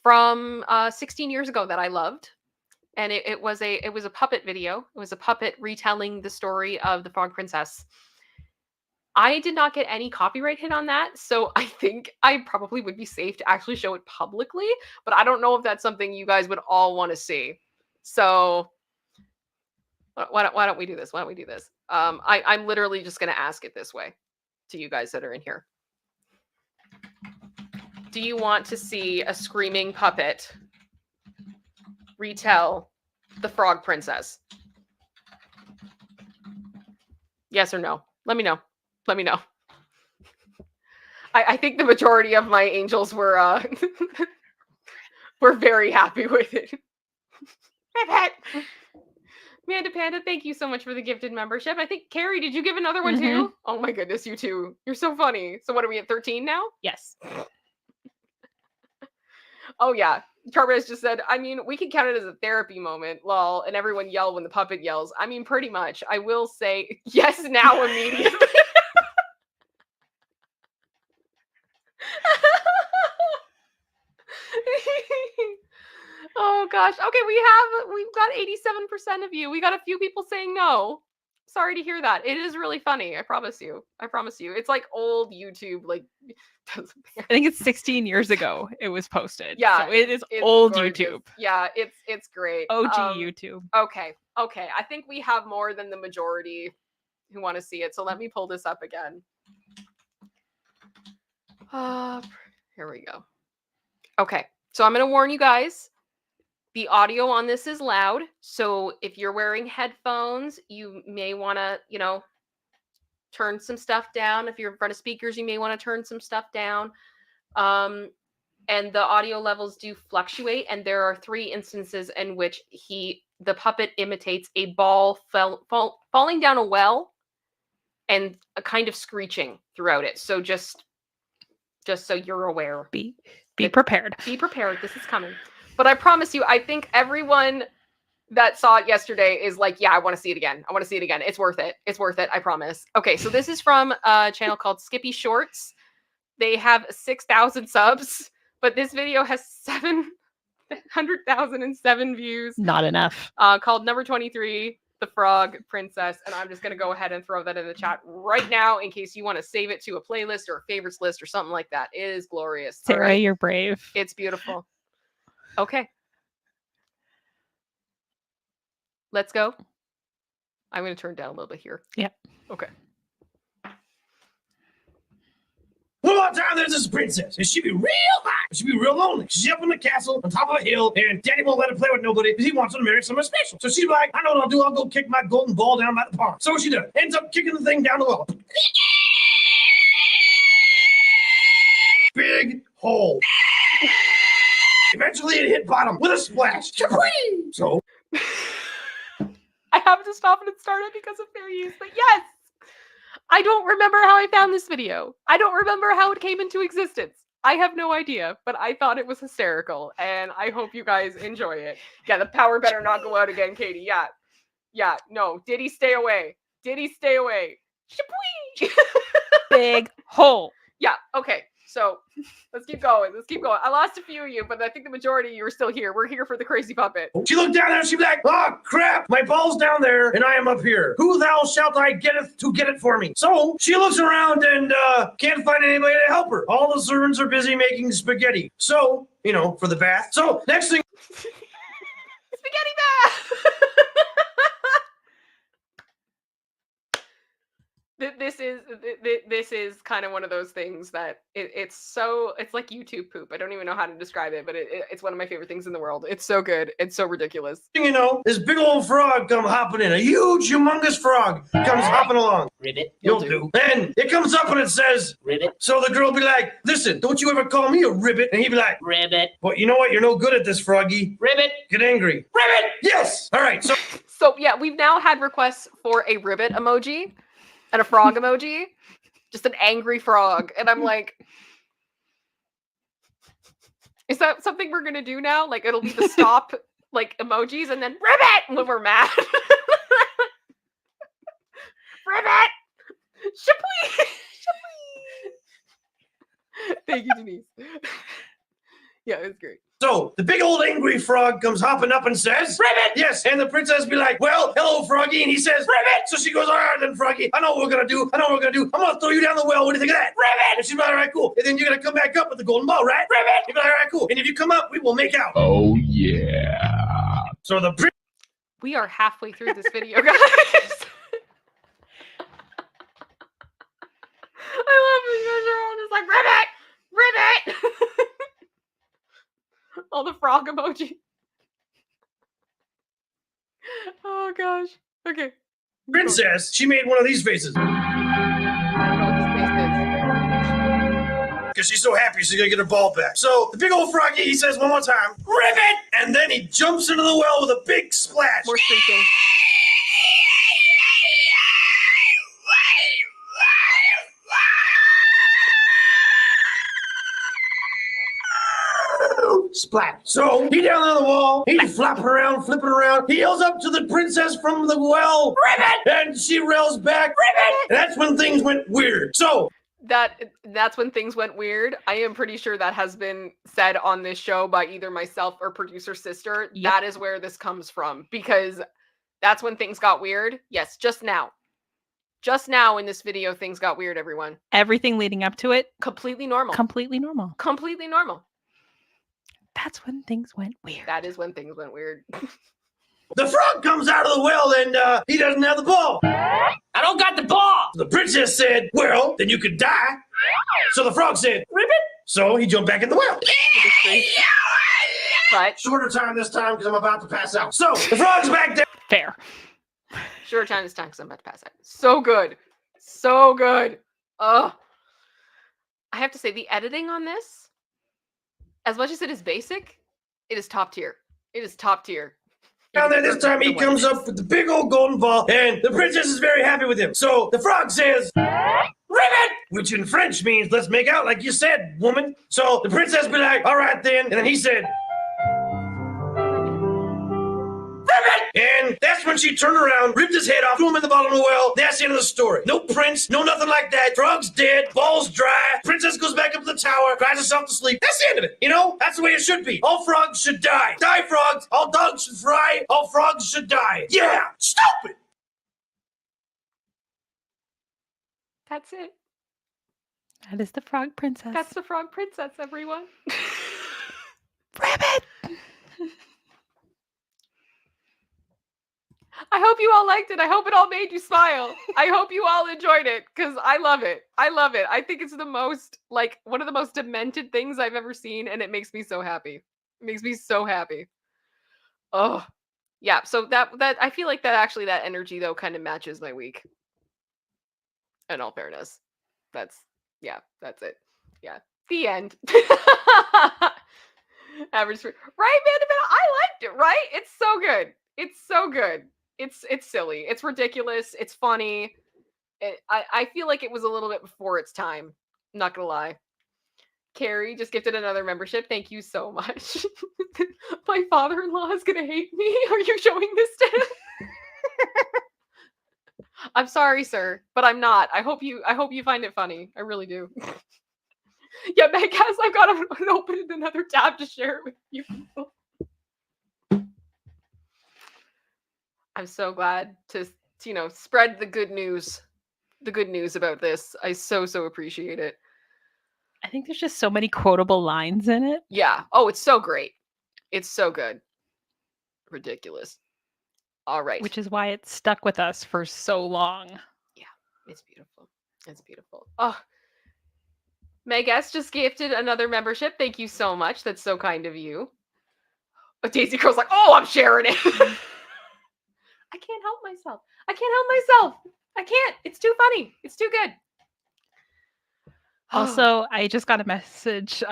[SPEAKER 1] from 16 years ago that I loved. And it was a puppet video. It was a puppet retelling the story of the Frog Princess. I did not get any copyright hit on that, so I think I probably would be safe to actually show it publicly, but I don't know if that's something you guys would all want to see. So why don't we do this? I'm literally just going to ask it this way to you guys that are in here. Do you want to see a screaming puppet retell the Frog Princess? Yes or no? Let me know. I think the majority of my angels were were very happy with it. Amanda Panda, thank you so much for the gifted membership. I think Carrie, did you give another one too? Oh my goodness, you too. You're so funny. So what are we at 13 now?
[SPEAKER 2] Yes.
[SPEAKER 1] Oh yeah. Charbonez just said, I mean, we can count it as a therapy moment, lol, and everyone yell when the puppet yells. I mean, pretty much. I will say yes now immediately. Oh gosh. Okay, we've got 87% of you. We got a few people saying no. Sorry to hear that. It is really funny. I promise you. It's like old YouTube, like
[SPEAKER 2] I think it's 16 years ago it was posted.
[SPEAKER 1] Yeah.
[SPEAKER 2] So it's old gorgeous. YouTube.
[SPEAKER 1] Yeah, it's great.
[SPEAKER 2] OG YouTube.
[SPEAKER 1] Okay. I think we have more than the majority who want to see it. So let me pull this up again. Here we go. Okay, so I'm going to warn you guys. The audio on this is loud, so if you're wearing headphones, you may want to, turn some stuff down. If you're in front of speakers, you may want to turn some stuff down. And the audio levels do fluctuate, and there are 3 instances in which the puppet imitates a ball falling down a well and a kind of screeching throughout it. So just so you're aware.
[SPEAKER 2] Be prepared.
[SPEAKER 1] Be prepared. This is coming. But I promise you, I think everyone that saw it yesterday is like, yeah, I want to see it again. I want to see it again. It's worth it. It's worth it. I promise. Okay, so this is from a channel called Skippy Shorts. They have 6,000 subs, but this video has 700,007 views.
[SPEAKER 2] Not enough.
[SPEAKER 1] Called Number 23, The Frog Princess. And I'm just going to go ahead and throw that in the chat right now in case you want to save it to a playlist or a favorites list or something like that. It is glorious.
[SPEAKER 2] Sarah, right? You're brave.
[SPEAKER 1] It's beautiful. Okay. Let's go. I'm going to turn down a little bit here.
[SPEAKER 2] Yeah.
[SPEAKER 1] Okay.
[SPEAKER 3] One more time, there's this princess, and she be real hot. She be real lonely. She's up in the castle on top of a hill, and Daddy won't let her play with nobody because he wants her to marry someone special. So she's like, I know what I'll do. I'll go kick my golden ball down by the pond. So what she does? Ends up kicking the thing down the well. Big hole. Eventually, it hit bottom with a splash. So
[SPEAKER 1] I have to stop and start it because of fair use, but yes! I don't remember how I found this video. I don't remember how it came into existence. I have no idea, but I thought it was hysterical, and I hope you guys enjoy it. Yeah, the power better not go out again, Katie. Yeah, no. Diddy, stay away. Diddy, stay away. Shapwee!
[SPEAKER 2] Big hole.
[SPEAKER 1] Yeah, okay. So let's keep going. I lost a few of you, but I think the majority of you are still here. We're here for the crazy puppet.
[SPEAKER 3] She looked down there and she'd be like, oh, crap, my ball's down there and I am up here. Who thou shalt I getteth to get it for me? So she looks around and can't find anybody to help her. All the servants are busy making spaghetti. So, for the bath. So next thing.
[SPEAKER 1] Spaghetti bath! This is kind of one of those things that it's like YouTube poop. I don't even know how to describe it, but it's one of my favorite things in the world. It's so good. It's so ridiculous.
[SPEAKER 3] This big old frog come hopping in. A huge, humongous frog comes hopping along.
[SPEAKER 4] Ribbit.
[SPEAKER 3] You'll do. And it comes up and it says,
[SPEAKER 4] Ribbit.
[SPEAKER 3] So the girl will be like, listen, don't you ever call me a ribbit? And he'd be like,
[SPEAKER 4] Ribbit.
[SPEAKER 3] But you know what? You're no good at this, froggy.
[SPEAKER 4] Ribbit.
[SPEAKER 3] Get angry. Ribbit! Yes! All right,
[SPEAKER 1] So yeah, we've now had requests for a ribbit emoji. And a frog emoji, just an angry frog. And I'm like, is that something we're going to do now? Like, it'll be the stop, emojis, and then ribbit when we're mad. Ribbit! Shapwee! Shapwee! Thank you, Denise. Yeah, it was great.
[SPEAKER 3] So the big old angry frog comes hopping up and says, Ribbit! Yes, and the princess be like, well, hello, Froggy. And he says, Ribbit! So she goes, all right, then, Froggy. I know what we're going to do. I'm going to throw you down the well. What do you think of that? Ribbit! And she's like, all right, cool. And then you're going to come back up with the golden ball, right? Ribbit! You're like, all right, cool. And if you come up, we will make out.
[SPEAKER 5] Oh, yeah.
[SPEAKER 3] So
[SPEAKER 1] we are halfway through this video, guys. I love it. You guys are all just like, Ribbit! Ribbit! All the frog emoji. Oh gosh. Okay.
[SPEAKER 3] Princess, she made one of these faces.
[SPEAKER 1] I don't know what this face is.
[SPEAKER 3] Because she's so happy she's going to get her ball back. So the big old froggy, he says one more time, Ribbit! And then he jumps into the well with a big splash.
[SPEAKER 1] More screeching.
[SPEAKER 3] Splat. So he down on the wall, he's flipping around. He yells up to the princess from the well, Ribbit! And she rails back, Ribbit! And that's when things went weird. So
[SPEAKER 1] that's when things went weird. I am pretty sure that has been said on this show by either myself or producer sister. Yep. That is where this comes from, because that's when things got weird. Yes, just now. Just now in this video, things got weird, everyone.
[SPEAKER 2] Everything leading up to it.
[SPEAKER 1] Completely normal.
[SPEAKER 2] Completely normal.
[SPEAKER 1] Completely normal.
[SPEAKER 2] That's when things went weird.
[SPEAKER 1] That is when things went weird.
[SPEAKER 3] The frog comes out of the well and he doesn't have the ball.
[SPEAKER 4] I don't got the ball.
[SPEAKER 3] The princess said, well, then you could die. So the frog said, ribbit. So he jumped back in the well.
[SPEAKER 1] But
[SPEAKER 3] shorter time this time because I'm about to pass out. So the frog's back there.
[SPEAKER 2] Fair.
[SPEAKER 1] shorter time this time because I'm about to pass out. So good. So good. Ugh. I have to say, the editing on this, as much as it is basic, it is top tier. It is top tier.
[SPEAKER 3] Down there this time he comes up with the big old golden ball and the princess is very happy with him. So the frog says, ribbit, which in French means let's make out like you said, woman. So the princess be like, all right then. And then he said, ribbit. And that's when she turned around, ripped his head off, threw him in the bottom of the well. That's the end of the story. No prince, no nothing like that. Frog's dead, ball's dry. Princess goes back up to the tower, cries herself to sleep. That's the end of it. You know, that's the way it should be. All frogs should die. Die, frogs. All dogs should fry. All frogs should die. Yeah, stupid.
[SPEAKER 1] That's it.
[SPEAKER 2] That is the frog princess.
[SPEAKER 1] That's the frog princess, everyone.
[SPEAKER 2] Rabbit.
[SPEAKER 1] I hope you all liked it. I hope it all made you smile. I hope you all enjoyed it because I love it. I love it. I think it's the most, like, one of the most demented things I've ever seen, and it makes me so happy. It makes me so happy. Oh, yeah. So that I feel like that energy though kind of matches my week. In all fairness, that's it. Yeah, the end. Average, right, man? I liked it. Right? It's so good. It's so good. It's silly. It's ridiculous. It's funny. I feel like it was a little bit before its time. I'm not gonna lie. Carrie just gifted another membership. Thank you so much. My father-in-law is gonna hate me. Are you showing this to him? I'm sorry, sir, but I'm not. I hope you find it funny. I really do. Yeah, Meg has. I've got to open another tab to share it with you people. I'm so glad to spread the good news about this. I so appreciate it.
[SPEAKER 2] I think there's just so many quotable lines in it.
[SPEAKER 1] Yeah. Oh, it's so great. It's so good. Ridiculous. All right.
[SPEAKER 2] Which is why it stuck with us for so long.
[SPEAKER 1] Yeah, it's beautiful. It's beautiful. Oh, Meg S just gifted another membership. Thank you so much. That's so kind of you. But Daisy Girl's like, oh, I'm sharing it. I can't help myself. I can't. It's too funny. It's too good.
[SPEAKER 2] Also, I just got a message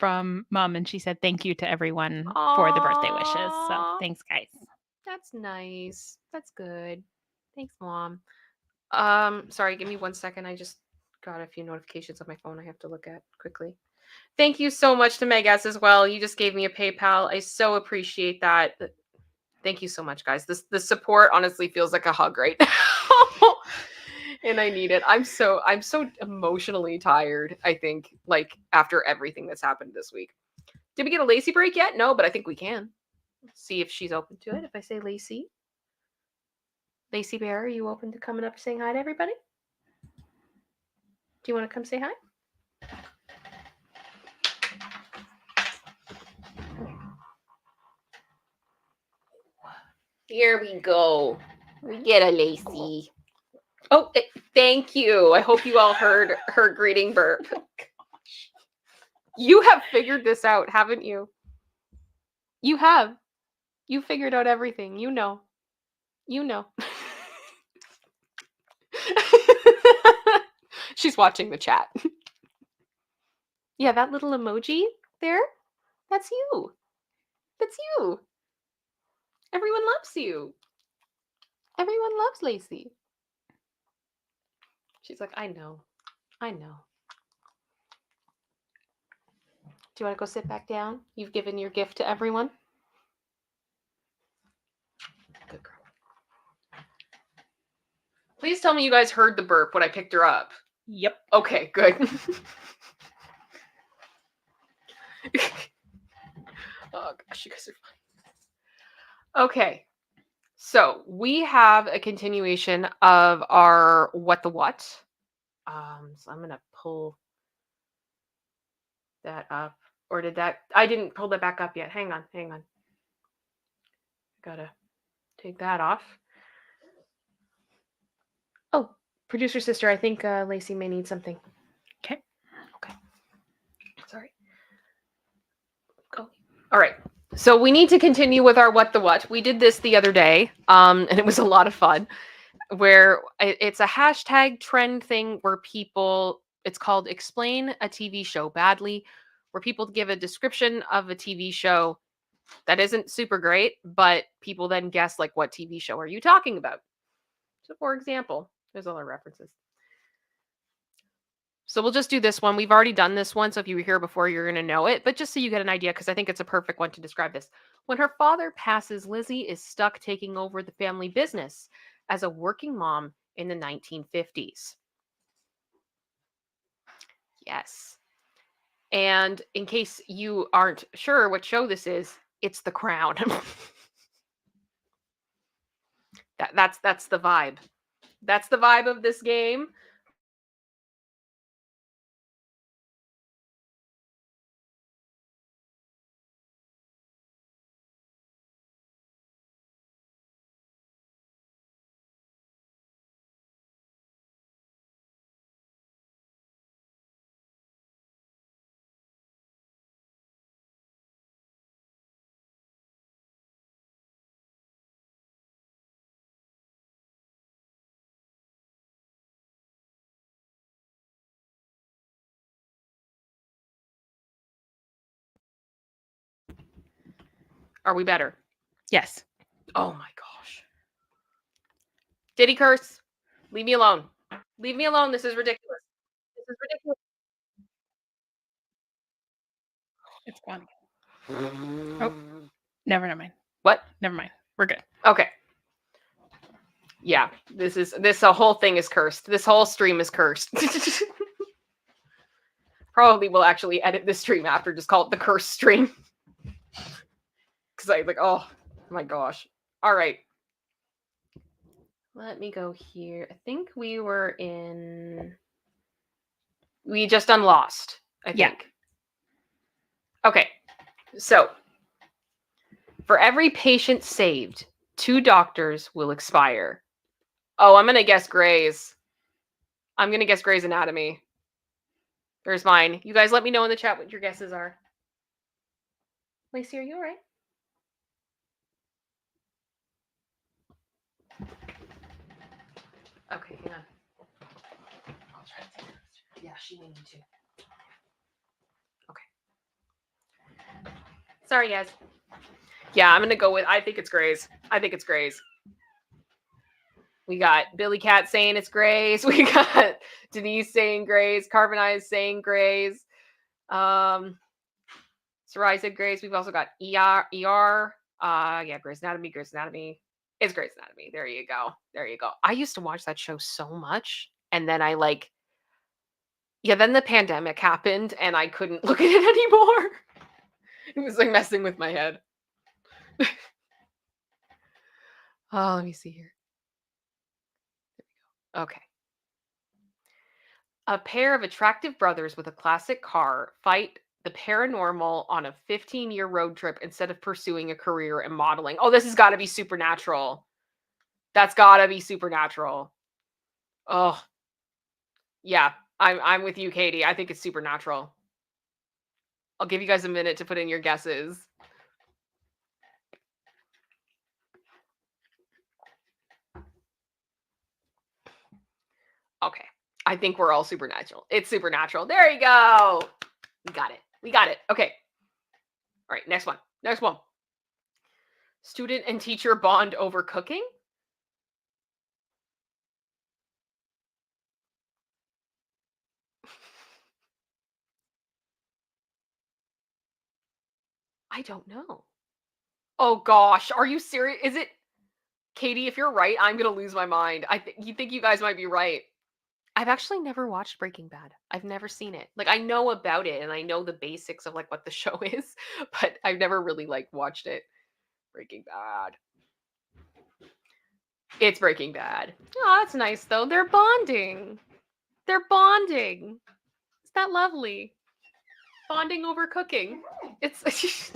[SPEAKER 2] from Mom, and she said thank you to everyone for the birthday wishes. So thanks, guys.
[SPEAKER 1] That's nice. That's good. Thanks, Mom. Sorry, give me 1 second. I just got a few notifications on my phone I have to look at quickly. Thank you so much to Megas as well. You just gave me a PayPal. I so appreciate that. Thank you so much, guys. The support honestly feels like a hug right now. And I need it. I'm so emotionally tired, I think, like after everything that's happened this week. Did we get a Lacey break yet? No, but I think we can. See if she's open to it. If I say Lacey Bear, are you open to coming up and saying hi to everybody? Do you want to come say hi? Here we go. We get a Lacey. Oh, thank you. I hope you all heard her greeting burp. Oh, gosh. You have figured this out, haven't you? You have. You figured out everything. You know. She's watching the chat. Yeah, that little emoji there, that's you. That's you. Everyone loves you. Everyone loves Lacey. She's like, I know. Do you want to go sit back down? You've given your gift to everyone? Good girl. Please tell me you guys heard the burp when I picked her up.
[SPEAKER 2] Yep.
[SPEAKER 1] Okay, good. Oh gosh, you guys are fun. Okay. So we have a continuation of our What the What. So I'm gonna pull that up. Or did that? I didn't pull that back up yet. Hang on. I Gotta take that off. Oh, producer sister, I think Lacey may need something.
[SPEAKER 2] Okay.
[SPEAKER 1] Sorry. Go. All right. So we need to continue with our What the What. We did this the other day, and it was a lot of fun, where it's a hashtag trend thing where people, it's called Explain a TV Show Badly, where people give a description of a TV show that isn't super great, but people then guess, like, what TV show are you talking about? So, for example, there's other references. So we'll just do this one. We've already done this one, so if you were here before, you're going to know it. But just so you get an idea, because I think it's a perfect one to describe this. When her father passes, Lizzie is stuck taking over the family business as a working mom in the 1950s. Yes. And in case you aren't sure what show this is, it's The Crown. That's the vibe. That's the vibe of this game. Are we better?
[SPEAKER 2] Yes.
[SPEAKER 1] Oh my gosh. Diddy curse. Leave me alone. Leave me alone. This is ridiculous. This is ridiculous.
[SPEAKER 2] It's gone. Oh, never mind.
[SPEAKER 1] What?
[SPEAKER 2] Never mind. We're good.
[SPEAKER 1] Okay. Yeah, this whole thing is cursed. This whole stream is cursed. Probably will actually edit this stream after, just call it the curse stream. Because I like, oh my gosh. All right. Let me go here. I think we just done Lost, I think.
[SPEAKER 2] Yeah.
[SPEAKER 1] Okay. So, for every patient saved, 2 doctors will expire. Oh, I'm going to guess Grey's. I'm going to guess Grey's Anatomy. There's mine. You guys let me know in the chat what your guesses are. Lacey, are you all right? Okay, hang on. I'll try to take it. Yeah, she may need to. Okay. Sorry, guys. Yeah, I'm going to go with, I think it's Grey's. We got Billy Cat saying it's Grey's. We got Denise saying Grey's. Carbonized saying Grey's. Sarai said Grey's. We've also got ER. Yeah, Grey's Anatomy. It's Grey's Anatomy. There you go. I used to watch that show so much. And then then the pandemic happened and I couldn't look at it anymore. It was like messing with my head. Oh, let me see here. Okay. A pair of attractive brothers with a classic car fight the paranormal on a 15-year road trip instead of pursuing a career in modeling. Oh, this has got to be Supernatural. That's got to be Supernatural. Oh. Yeah, I'm with you, Katie. I think it's Supernatural. I'll give you guys a minute to put in your guesses. Okay. I think we're all Supernatural. It's Supernatural. There you go. We got it. Okay. All right, next one. Student and teacher bond over cooking? I don't know. Oh gosh, are you serious? Is it Katie? If you're right, I'm gonna lose my mind. You think you guys might be right. I've actually never watched Breaking Bad. I've never seen it. Like, I know about it and I know the basics of like what the show is, but I've never really like watched it. Breaking Bad. It's Breaking Bad. Oh, that's nice though. They're bonding. Isn't that lovely? Bonding over cooking. It's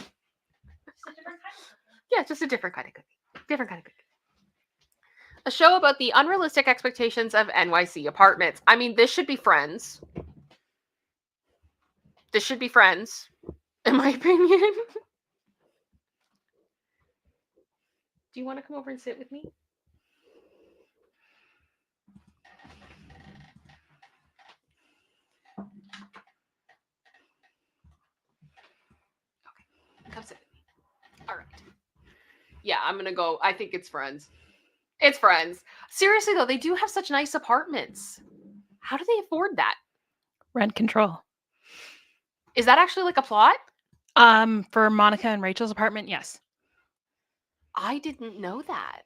[SPEAKER 1] yeah, just a different kind of cooking. Different kind of good. A show about the unrealistic expectations of NYC apartments. I mean, this should be Friends. This should be Friends, in my opinion. Do you want to come over and sit with me? Okay, come sit with me. All right. Yeah, I'm going to go. I think it's Friends. It's Friends. Seriously, though, they do have such nice apartments. How do they afford that?
[SPEAKER 2] Rent control.
[SPEAKER 1] Is that actually like a plot?
[SPEAKER 2] For Monica and Rachel's apartment, yes.
[SPEAKER 1] I didn't know that.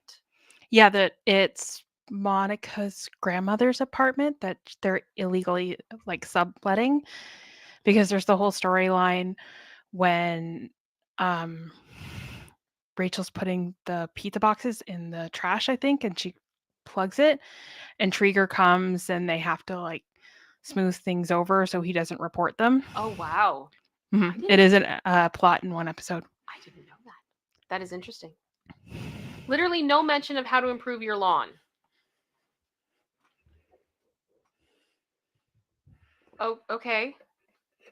[SPEAKER 2] Yeah, that it's Monica's grandmother's apartment that they're illegally like subletting, because there's the whole storyline when Rachel's putting the pizza boxes in the trash, I think, and she plugs it, and Trigger comes and they have to like smooth things over so he doesn't report them.
[SPEAKER 1] Oh, wow.
[SPEAKER 2] It is a plot in one episode.
[SPEAKER 1] I didn't know that. That is interesting. Literally no mention of how to improve your lawn. Oh, okay.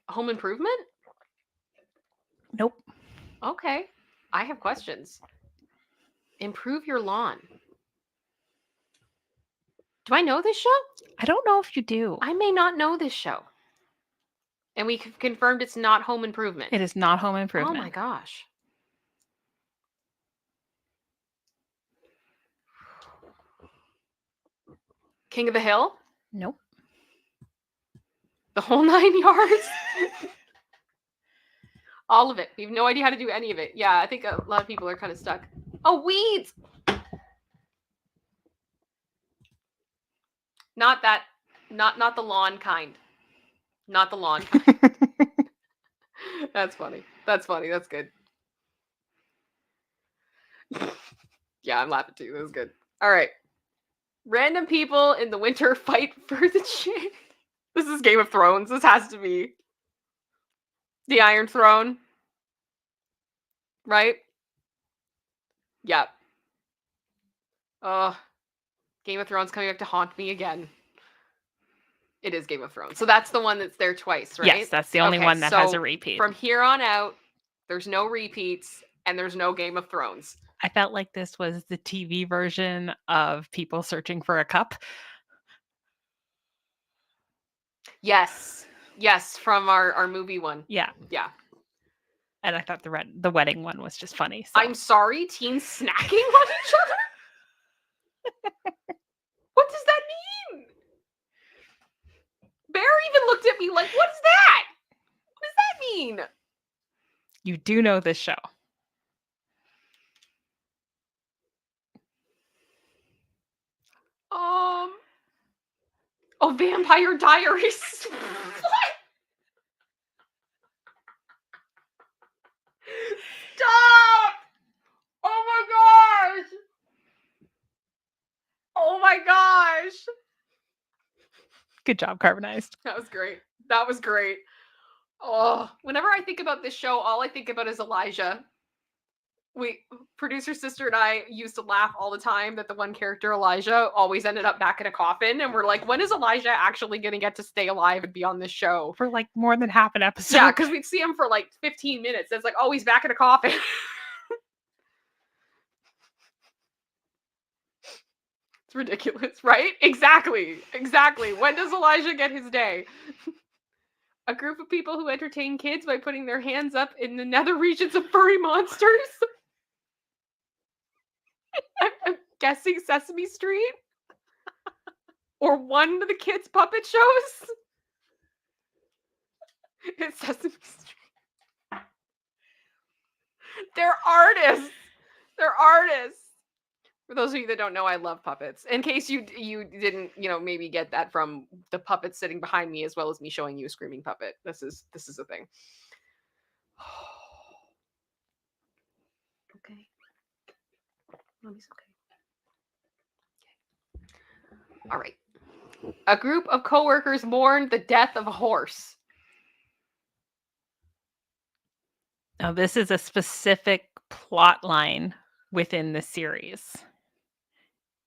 [SPEAKER 1] Home improvement?
[SPEAKER 2] Nope.
[SPEAKER 1] Okay. I have questions. Improve your lawn. Do I know this show?
[SPEAKER 2] I don't know if you do.
[SPEAKER 1] I may not know this show. And we confirmed it's not Home Improvement.
[SPEAKER 2] It is not Home Improvement.
[SPEAKER 1] Oh my gosh. King of the Hill?
[SPEAKER 2] Nope.
[SPEAKER 1] The whole 9 yards? All of it. We have no idea how to do any of it. Yeah, I think a lot of people are kind of stuck. Oh, Weeds! Not that. Not the lawn kind. Not the lawn kind. That's funny. That's funny. That's good. Yeah, I'm laughing too. That was good. All right. Random people in the winter fight for the shit. This is Game of Thrones. This has to be the Iron Throne. Right? Yep. Game of Thrones coming back to haunt me again. It is Game of Thrones. So that's the one that's there twice, right?
[SPEAKER 2] Yes, that's the only one that has a repeat.
[SPEAKER 1] From here on out, there's no repeats and there's no Game of Thrones.
[SPEAKER 2] I felt like this was the TV version of people searching for a cup.
[SPEAKER 1] Yes. Yes, from our movie one.
[SPEAKER 2] Yeah.
[SPEAKER 1] Yeah.
[SPEAKER 2] And I thought the wedding one was just funny. So.
[SPEAKER 1] I'm sorry, teens snacking on each other? What does that mean? Bear even looked at me like, what is that? What does that mean?
[SPEAKER 2] You do know this show.
[SPEAKER 1] Oh, Vampire Diaries. What? Stop! Oh my gosh! Oh my gosh!
[SPEAKER 2] Good job, Carbonized.
[SPEAKER 1] That was great. That was great. Oh, whenever I think about this show, all I think about is Elijah. Producer sister and I used to laugh all the time that the one character, Elijah, always ended up back in a coffin. And we're like, when is Elijah actually going to get to stay alive and be on this show?
[SPEAKER 2] For like more than half an episode.
[SPEAKER 1] Yeah, because we'd see him for like 15 minutes. It's like, oh, he's back in a coffin. It's ridiculous, right? Exactly. Exactly. When does Elijah get his day? A group of people who entertain kids by putting their hands up in the nether regions of furry monsters. I'm guessing Sesame Street? Or one of the kids' puppet shows? It's Sesame Street. They're artists. They're artists. For those of you that don't know, I love puppets. In case you didn't, maybe get that from the puppet sitting behind me, as well as me showing you a screaming puppet. This is a thing. Okay. Mommy's okay. All right. A group of coworkers mourn the death of a horse.
[SPEAKER 2] Now, this is a specific plot line within the series.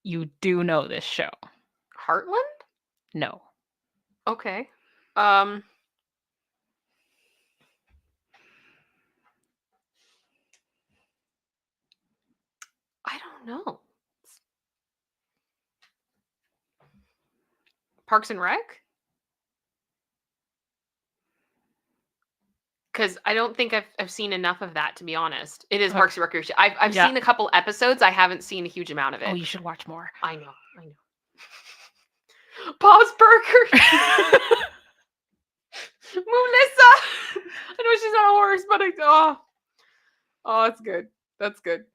[SPEAKER 2] You do know this show.
[SPEAKER 1] Heartland?
[SPEAKER 2] No.
[SPEAKER 1] Okay. I don't know. Parks and Rec? Because I don't think I've seen enough of that, to be honest. It is
[SPEAKER 2] Okay.
[SPEAKER 1] Parks and Recreation. I've
[SPEAKER 2] Yeah.
[SPEAKER 1] seen a couple episodes. I haven't seen a huge amount of it.
[SPEAKER 2] Oh, you should watch more.
[SPEAKER 1] I know. Bob's Burgers. Melissa. I know she's on a horse, but that's good. That's good.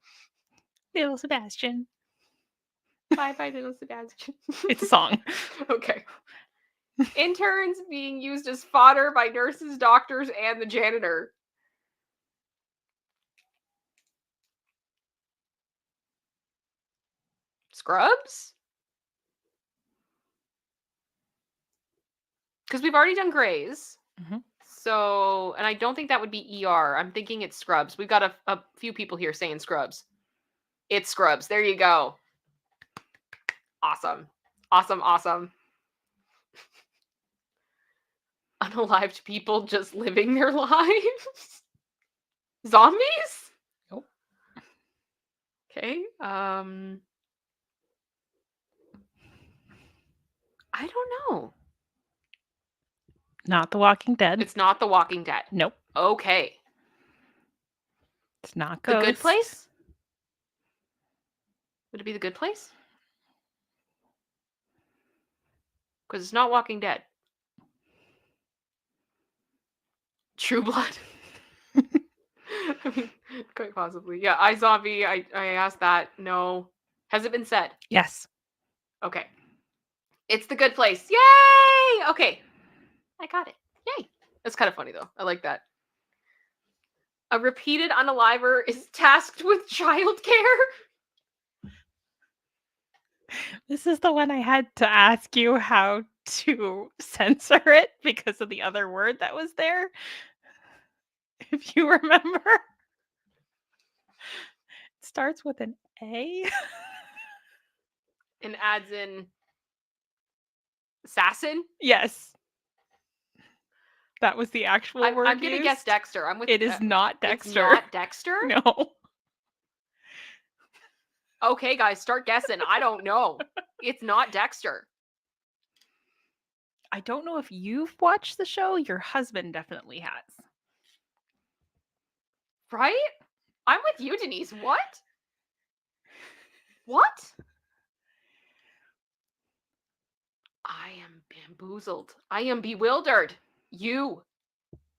[SPEAKER 2] Little Sebastian.
[SPEAKER 1] Bye, little Sebastian.
[SPEAKER 2] It's a song.
[SPEAKER 1] Okay. Interns being used as fodder by nurses, doctors, and the janitor. Scrubs? Because we've already done Grays.
[SPEAKER 2] Mhm.
[SPEAKER 1] So, and I don't think that would be ER. I'm thinking it's Scrubs. We've got a few people here saying Scrubs. It's Scrubs. There you go. Awesome. Unalived people just living their lives. Zombies?
[SPEAKER 2] Nope.
[SPEAKER 1] Okay. I don't know.
[SPEAKER 2] Not The Walking Dead.
[SPEAKER 1] It's not The Walking Dead.
[SPEAKER 2] Nope.
[SPEAKER 1] Okay.
[SPEAKER 2] It's not
[SPEAKER 1] The
[SPEAKER 2] Ghost.
[SPEAKER 1] Good Place? Would it be The Good Place? Because it's not Walking Dead. True Blood. I mean, quite possibly. Yeah, iZombie. I asked that. No. Has it been said?
[SPEAKER 2] Yes.
[SPEAKER 1] Okay. It's The Good Place. Yay! Okay. I got it. Yay. That's kind of funny, though. I like that. A repeated unaliver is tasked with childcare.
[SPEAKER 2] This is the one I had to ask you how to censor it because of the other word that was there. If you remember. It starts with an A.
[SPEAKER 1] And adds in assassin.
[SPEAKER 2] Yes. That was the actual word
[SPEAKER 1] I'm going to guess
[SPEAKER 2] used.
[SPEAKER 1] Dexter. I'm with
[SPEAKER 2] It is not Dexter.
[SPEAKER 1] It's not Dexter?
[SPEAKER 2] No.
[SPEAKER 1] Okay, guys, start guessing. I don't know. It's not Dexter.
[SPEAKER 2] I don't know if you've watched the show. Your husband definitely has.
[SPEAKER 1] Right? I'm with you, Denise. What? What? I am bamboozled. I am bewildered. You.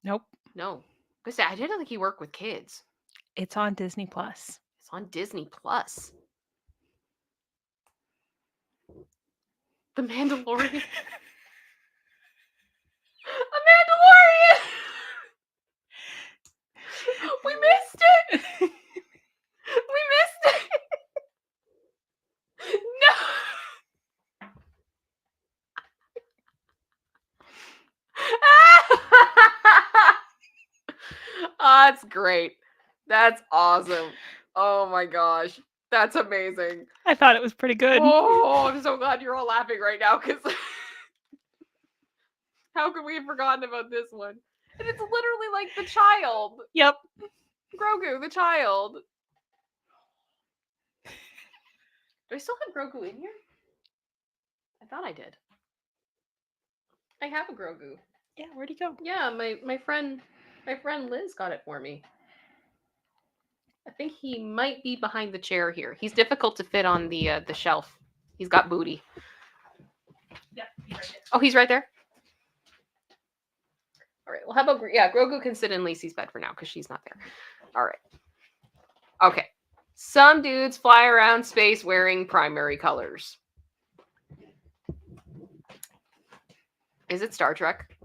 [SPEAKER 2] Nope.
[SPEAKER 1] No. I didn't think he worked with kids.
[SPEAKER 2] It's on Disney Plus.
[SPEAKER 1] It's on Disney Plus. The Mandalorian. A Mandalorian! We missed it! We missed it! No! That's great. That's awesome. Oh my gosh. That's amazing.
[SPEAKER 2] I thought it was pretty good.
[SPEAKER 1] Oh, I'm so glad you're all laughing right now because how could we have forgotten about this one? And it's literally like the child.
[SPEAKER 2] Yep.
[SPEAKER 1] Grogu, the child. Do I still have Grogu in here? I thought I did. I have a Grogu.
[SPEAKER 2] Yeah, where'd he go?
[SPEAKER 1] Yeah, my friend Liz got it for me. I think he might be behind the chair here. He's difficult to fit on the shelf. He's got booty.
[SPEAKER 2] Yeah, he's right there.
[SPEAKER 1] Oh, he's right there. All right. Well, how about Grogu can sit in Lacey's bed for now because she's not there. All right. Okay. Some dudes fly around space wearing primary colors. Is it Star Trek?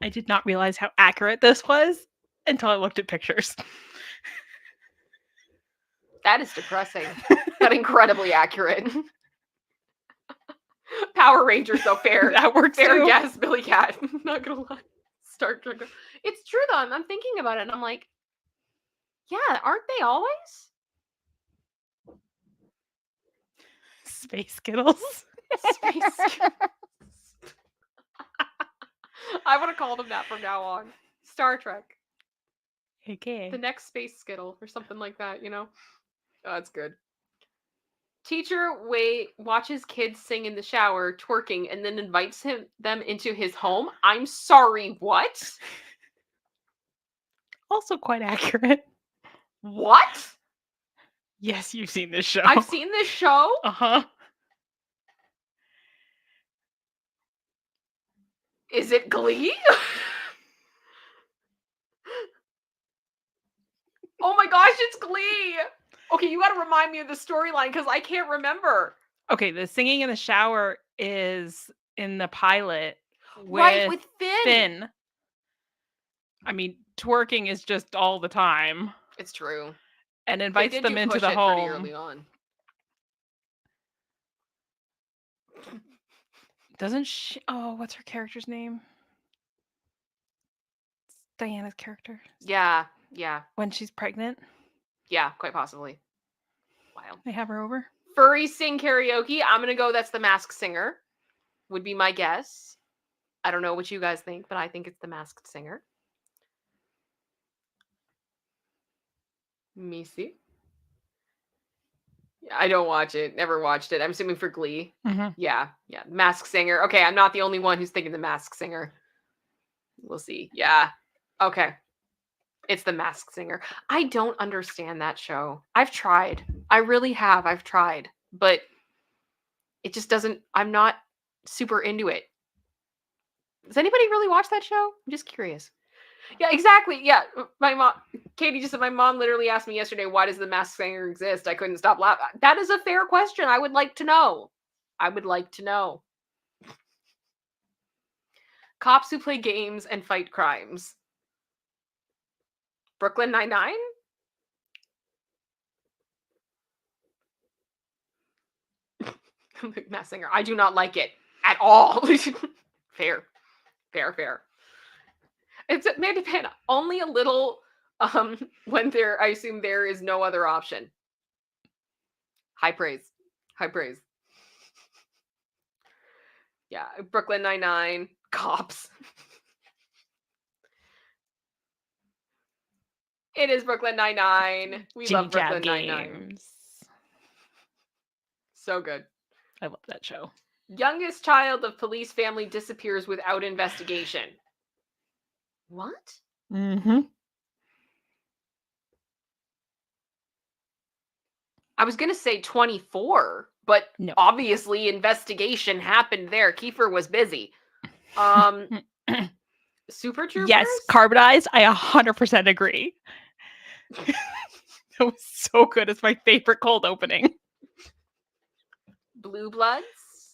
[SPEAKER 2] I did not realize how accurate this was until I looked at pictures.
[SPEAKER 1] That is depressing. But incredibly accurate. Power Rangers, though, fair.
[SPEAKER 2] That works
[SPEAKER 1] Fair
[SPEAKER 2] too.
[SPEAKER 1] guess, Billy Cat. Not gonna lie. Star Trek. It's true though. I'm thinking about it and I'm like, yeah, aren't they always?
[SPEAKER 2] Space Skittles.
[SPEAKER 1] Space Skittles. I want to call them that from now on. Star Trek.
[SPEAKER 2] A.k.a.
[SPEAKER 1] The next Space Skittle or something like that, you know? Oh, that's good. Teacher watches kids sing in the shower, twerking, and then invites them into his home. I'm sorry, what?
[SPEAKER 2] Also quite accurate.
[SPEAKER 1] What?
[SPEAKER 2] Yes, you've seen this show.
[SPEAKER 1] I've seen this show?
[SPEAKER 2] Uh-huh.
[SPEAKER 1] Is it Glee? Oh my gosh, it's Glee! Okay, you gotta remind me of the storyline because I can't remember.
[SPEAKER 2] Okay, the singing in the shower is in the pilot
[SPEAKER 1] Right, with Finn.
[SPEAKER 2] Finn. I mean, twerking is just all the time.
[SPEAKER 1] It's true.
[SPEAKER 2] And
[SPEAKER 1] They
[SPEAKER 2] invites
[SPEAKER 1] did
[SPEAKER 2] them
[SPEAKER 1] do
[SPEAKER 2] into
[SPEAKER 1] Push
[SPEAKER 2] the
[SPEAKER 1] It pretty
[SPEAKER 2] home.
[SPEAKER 1] early on.
[SPEAKER 2] Doesn't she? Oh, what's her character's name? It's Diana's character.
[SPEAKER 1] Yeah.
[SPEAKER 2] When she's pregnant,
[SPEAKER 1] Yeah, quite possibly. Wild.
[SPEAKER 2] they have her over.
[SPEAKER 1] Furry sing karaoke. I'm gonna go that's the Masked Singer. Would be my guess. I don't know what you guys think, but I think it's the Masked Singer. Me see. I don't watch it. Never watched it. I'm assuming for Glee.
[SPEAKER 2] Mm-hmm.
[SPEAKER 1] Yeah. Masked Singer. Okay, I'm not the only one who's thinking the Masked Singer. We'll see. Yeah. Okay. It's the Masked Singer. I don't understand that show. I've tried. I really have. I've tried. But it just doesn't, I'm not super into it. Does anybody really watch that show? I'm just curious. Yeah, exactly. Yeah. My mom, Katie just said, my mom literally asked me yesterday, why does the Masked Singer exist? I couldn't stop laughing. That is a fair question. I would like to know. Cops who play games and fight crimes. Brooklyn Nine-Nine? Masked Singer. I do not like it at all. Fair. It's may depend. Only a little when I assume there is no other option. High praise. Yeah, Brooklyn Nine-Nine, Cops. It is Brooklyn Nine-Nine. We love Brooklyn Nine-Nine. So good.
[SPEAKER 2] I love that show.
[SPEAKER 1] Youngest child of police family disappears without investigation. What?
[SPEAKER 2] Mm-hmm.
[SPEAKER 1] I was going to say 24, but
[SPEAKER 2] No.
[SPEAKER 1] obviously investigation happened there. Kiefer was busy. Super Troopers?
[SPEAKER 2] Yes, Carbonized. I 100% agree. That was so good. It's my favorite cold opening.
[SPEAKER 1] Blue Bloods?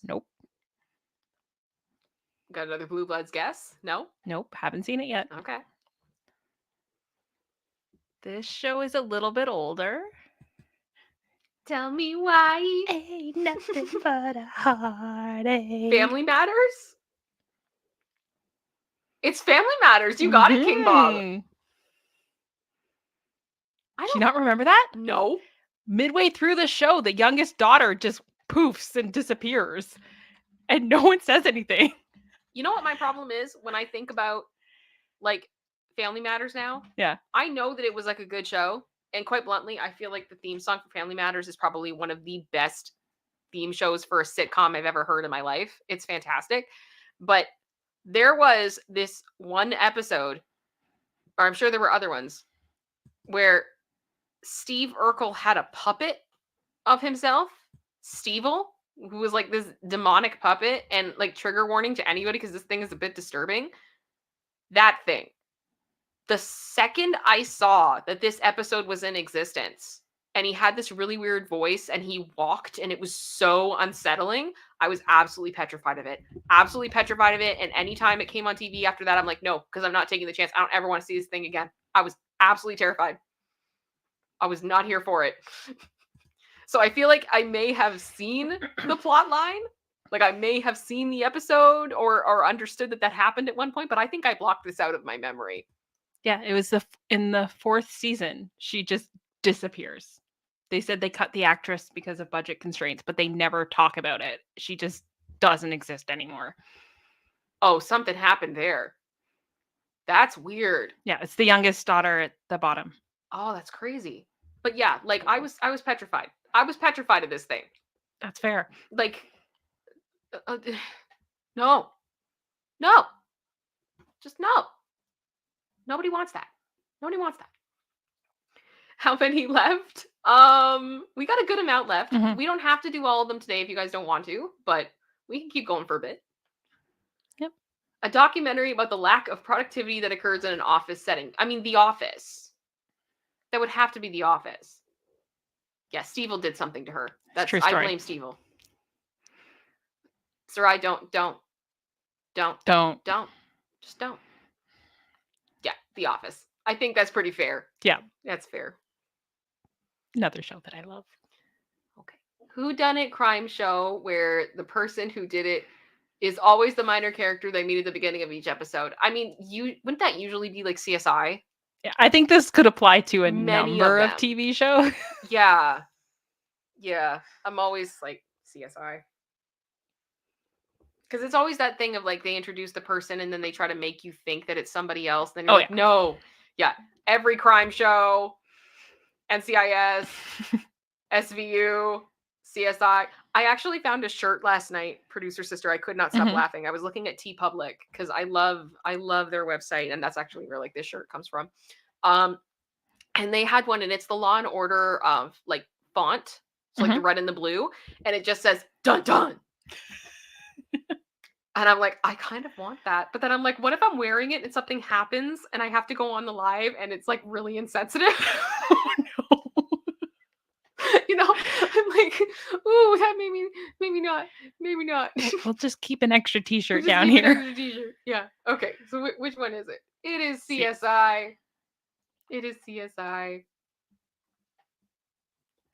[SPEAKER 2] Nope.
[SPEAKER 1] Got another Blue Bloods guess? No?
[SPEAKER 2] Nope. Haven't seen it yet.
[SPEAKER 1] Okay.
[SPEAKER 2] This show is a little bit older.
[SPEAKER 1] Tell me why.
[SPEAKER 2] Ain't nothing but a heartache.
[SPEAKER 1] Family Matters? It's Family Matters. You got it, King Bob.
[SPEAKER 2] Mhm.
[SPEAKER 1] I
[SPEAKER 2] Do
[SPEAKER 1] don't
[SPEAKER 2] you not remember that?
[SPEAKER 1] know.
[SPEAKER 2] Midway through the show, the youngest daughter just poofs and disappears. And no one says anything.
[SPEAKER 1] You know what my problem is when I think about like Family Matters now?
[SPEAKER 2] Yeah.
[SPEAKER 1] I know that it was like a good show. And quite bluntly, I feel like the theme song for Family Matters is probably one of the best theme shows for a sitcom I've ever heard in my life. It's fantastic. But there was this one episode, or I'm sure there were other ones, where Steve Urkel had a puppet of himself, Stevel, who was like this demonic puppet, and like trigger warning to anybody because this thing is a bit disturbing. That thing. The second I saw that this episode was in existence and he had this really weird voice and he walked and it was so unsettling, I was absolutely petrified of it. And anytime it came on TV after that, I'm like, no, because I'm not taking the chance. I don't ever want to see this thing again. I was absolutely terrified. I was not here for it. So I feel like I may have seen the plot line. Like I may have seen the episode or understood that happened at one point, but I think I blocked this out of my memory.
[SPEAKER 2] Yeah, it was in the 4th season. She just disappears. They said they cut the actress because of budget constraints, but they never talk about it. She just doesn't exist anymore.
[SPEAKER 1] Oh, something happened there. That's weird.
[SPEAKER 2] Yeah, it's the youngest daughter at the bottom.
[SPEAKER 1] Oh, that's crazy. But yeah, like I was petrified. I was petrified of this thing.
[SPEAKER 2] That's fair.
[SPEAKER 1] Like, no, just no. Nobody wants that. Nobody wants that. How many left? We got a good amount left.
[SPEAKER 2] Mhm.
[SPEAKER 1] We don't have to do all of them today if you guys don't want to, but we can keep going for a bit.
[SPEAKER 2] Yep.
[SPEAKER 1] A documentary about the lack of productivity that occurs in an office setting. I mean, The Office. That would have to be The Office. Yeah, Steve-el did something to her. That's
[SPEAKER 2] true
[SPEAKER 1] I
[SPEAKER 2] story.
[SPEAKER 1] blame Steve-el. Sarai, don't. Just don't. Yeah, The Office. I think that's pretty fair.
[SPEAKER 2] Yeah.
[SPEAKER 1] That's fair.
[SPEAKER 2] Another show that I love.
[SPEAKER 1] Okay. Whodunit crime show where the person who did it is always the minor character they meet at the beginning of each episode. I mean, wouldn't that usually be like CSI?
[SPEAKER 2] Yeah, I think this could apply to a
[SPEAKER 1] Many
[SPEAKER 2] number
[SPEAKER 1] of
[SPEAKER 2] of
[SPEAKER 1] them.
[SPEAKER 2] TV shows.
[SPEAKER 1] Yeah. Yeah. I'm always like CSI. Because it's always that thing of like they introduce the person and then they try to make you think that it's somebody else. Then you're
[SPEAKER 2] Oh,
[SPEAKER 1] like, no. Yeah. Every crime show, NCIS, SVU, CSI. I actually found a shirt last night, producer sister. I could not stop
[SPEAKER 2] Mhm.
[SPEAKER 1] laughing. I was looking at TeePublic because I love their website, and that's actually where like this shirt comes from. And they had one, and it's the Law and Order of like font, so like the red and the blue, and it just says dun dun. And I'm like, I kind of want that. But then I'm like, what if I'm wearing it and something happens and I have to go on the live and it's like really insensitive?
[SPEAKER 2] Oh no.
[SPEAKER 1] You know, I'm like, ooh, that maybe not.
[SPEAKER 2] We'll just keep an extra t-shirt
[SPEAKER 1] Just
[SPEAKER 2] down
[SPEAKER 1] keep an
[SPEAKER 2] here.
[SPEAKER 1] extra t-shirt. Yeah. Okay. So which one is it? It is
[SPEAKER 2] C-
[SPEAKER 1] CSI. It is CSI.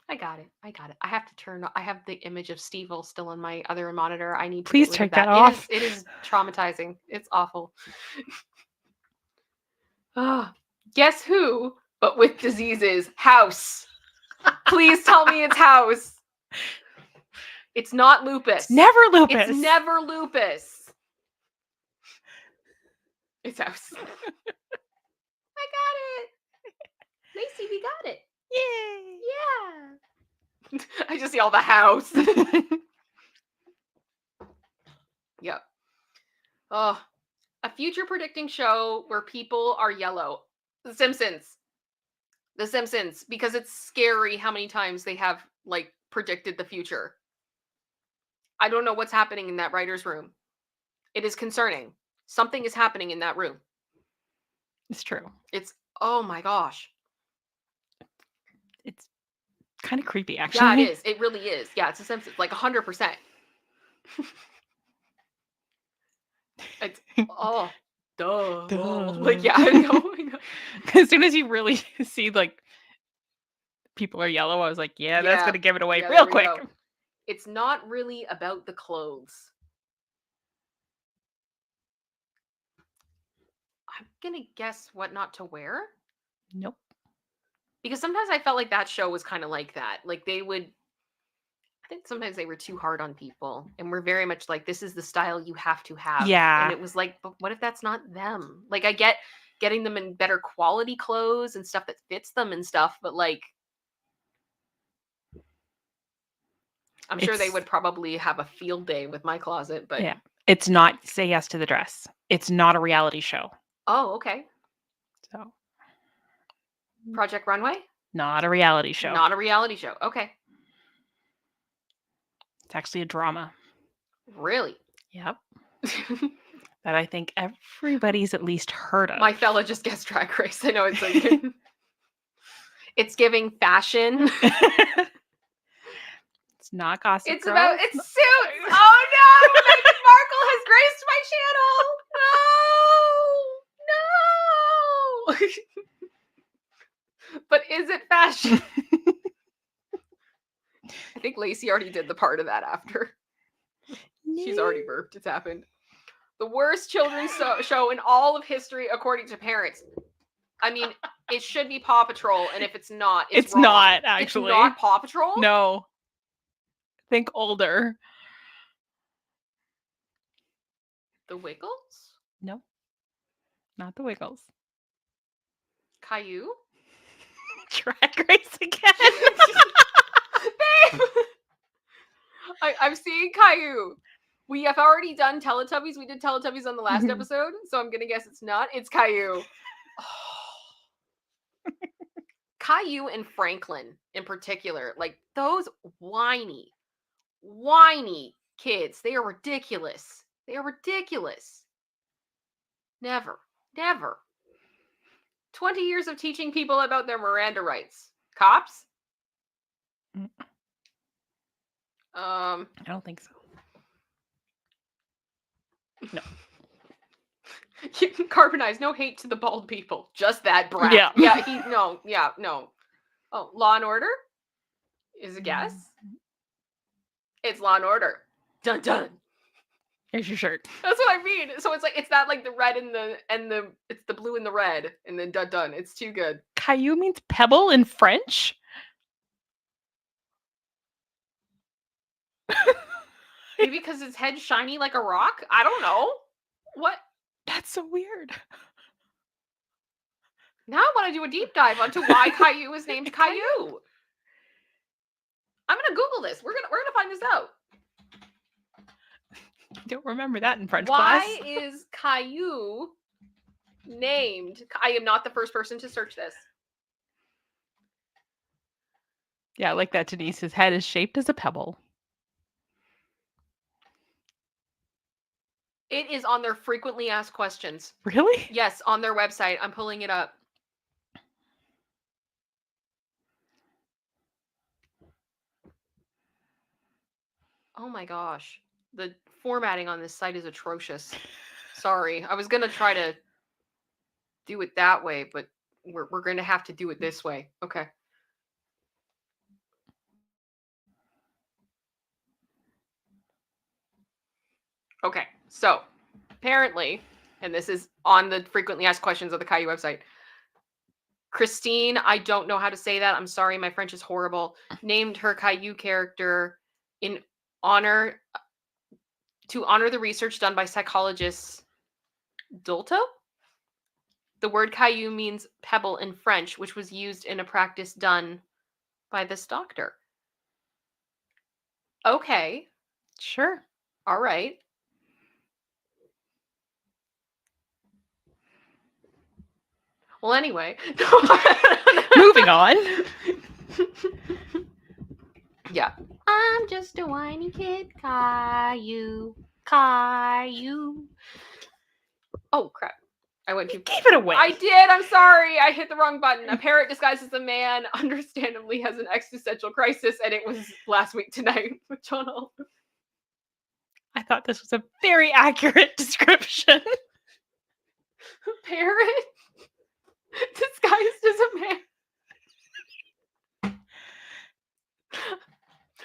[SPEAKER 1] I got it. I have to turn. I have the image of Steve-el still on my other monitor. I need to
[SPEAKER 2] Please
[SPEAKER 1] get rid of
[SPEAKER 2] take that
[SPEAKER 1] It
[SPEAKER 2] off.
[SPEAKER 1] It is traumatizing. It's awful. Guess who? But with diseases. House. Please tell me it's House. It's not lupus.
[SPEAKER 2] It's never lupus.
[SPEAKER 1] It's never lupus. It's House. I got it. Lacey, we got it.
[SPEAKER 2] Yay.
[SPEAKER 1] Yeah. I just see all the house. Yep. Oh, a future predicting show where people are yellow. The Simpsons. The Simpsons, because it's scary how many times they have like predicted the future. I don't know what's happening in that writer's room. It is concerning. Something is happening in that room.
[SPEAKER 2] It's true.
[SPEAKER 1] It's, oh my gosh.
[SPEAKER 2] It's kind of creepy, actually.
[SPEAKER 1] Yeah, it is. It really is. Yeah, it's a Simpsons, like 100%. It's, oh, duh. Like, yeah, I know.
[SPEAKER 2] As soon as you really see, like, people are yellow, I was like, yeah, that's going to give it away
[SPEAKER 1] Yeah,
[SPEAKER 2] real
[SPEAKER 1] there we
[SPEAKER 2] quick.
[SPEAKER 1] go. It's not really about the clothes. I'm going to guess what not to wear.
[SPEAKER 2] Nope.
[SPEAKER 1] Because sometimes I felt like that show was kind of like that. Like I think sometimes they were too hard on people and we're very much like, this is the style you have to have.
[SPEAKER 2] Yeah.
[SPEAKER 1] And it was like, but what if that's not them? Like I get getting them in better quality clothes and stuff that fits them and stuff, but like, I'm sure they would probably have a field day with my closet, but
[SPEAKER 2] yeah, it's not Say Yes to the Dress. It's not a reality show.
[SPEAKER 1] Oh, okay.
[SPEAKER 2] So
[SPEAKER 1] Project Runway?
[SPEAKER 2] not a reality show.
[SPEAKER 1] Not a reality show. Okay.
[SPEAKER 2] It's actually a drama.
[SPEAKER 1] Really?
[SPEAKER 2] Yep. That I think everybody's at least heard of.
[SPEAKER 1] My fella just guessed Drag Race. I know it's like it's giving fashion.
[SPEAKER 2] It's not Gossip
[SPEAKER 1] It's
[SPEAKER 2] Girl.
[SPEAKER 1] about it's Suits. Oh no! Meghan Markle has graced my channel. No. But is it fashion? I think Lacey already did the part of that after. She's already burped. It's happened. The worst children's show in all of history, according to parents. I mean, it should be Paw Patrol, and if it's not,
[SPEAKER 2] It's
[SPEAKER 1] wrong.
[SPEAKER 2] not, actually.
[SPEAKER 1] It's not Paw Patrol?
[SPEAKER 2] No. Think older.
[SPEAKER 1] The Wiggles?
[SPEAKER 2] No. Not the Wiggles.
[SPEAKER 1] Caillou?
[SPEAKER 2] Drag Race again.
[SPEAKER 1] Babe! I'm seeing Caillou. We have already done Teletubbies. We did Teletubbies on the last episode, so I'm going to guess it's not. It's Caillou. Caillou and Franklin in particular, like those whiny kids, they are ridiculous. They are ridiculous. Never. 20 years of teaching people about their Miranda rights. Cops?
[SPEAKER 2] I don't think so. No.
[SPEAKER 1] Carbonize, no hate to the bald people. Just that brat.
[SPEAKER 2] Yeah.
[SPEAKER 1] No. Oh, Law and Order? Is a guess? It's Law and Order. Dun dun.
[SPEAKER 2] Here's your shirt.
[SPEAKER 1] That's what I mean. So it's like it's that like the red and the it's the blue and the red and then dun dun. It's too good.
[SPEAKER 2] Caillou means pebble in French?
[SPEAKER 1] Maybe because his head's shiny like a rock? I don't know. What?
[SPEAKER 2] That's so weird.
[SPEAKER 1] Now I want to do a deep dive onto why Caillou is named Caillou. I'm gonna Google this. We're gonna find this out.
[SPEAKER 2] Don't remember that in French
[SPEAKER 1] Why
[SPEAKER 2] class.
[SPEAKER 1] is Caillou named? I am not the first person to search this.
[SPEAKER 2] Yeah, I like that, Denise. His head is shaped as a pebble.
[SPEAKER 1] It is on their frequently asked questions.
[SPEAKER 2] Really?
[SPEAKER 1] Yes, on their website. I'm pulling it up. Oh my gosh. The formatting on this site is atrocious. Sorry. I was going to try to do it that way, but we're going to have to do it this way. Okay. Okay. So, apparently, and this is on the frequently asked questions of the Caillou website, Christine, I don't know how to say that. I'm sorry, my French is horrible. Named her Caillou character in honor the research done by psychologists Dolto. The word Caillou means pebble in French, which was used in a practice done by this doctor. Okay.
[SPEAKER 2] Sure.
[SPEAKER 1] All right. Well, anyway.
[SPEAKER 2] Moving on.
[SPEAKER 1] Yeah. I'm just a whiny kid, Caillou. Caillou. Oh, crap. I went too...
[SPEAKER 2] Gave it away.
[SPEAKER 1] I did. I'm sorry. I hit the wrong button. A parrot disguised as a man understandably has an existential crisis, and it was last week tonight with John Oliver.
[SPEAKER 2] I thought this was a very accurate description.
[SPEAKER 1] Parrot disguised as a man.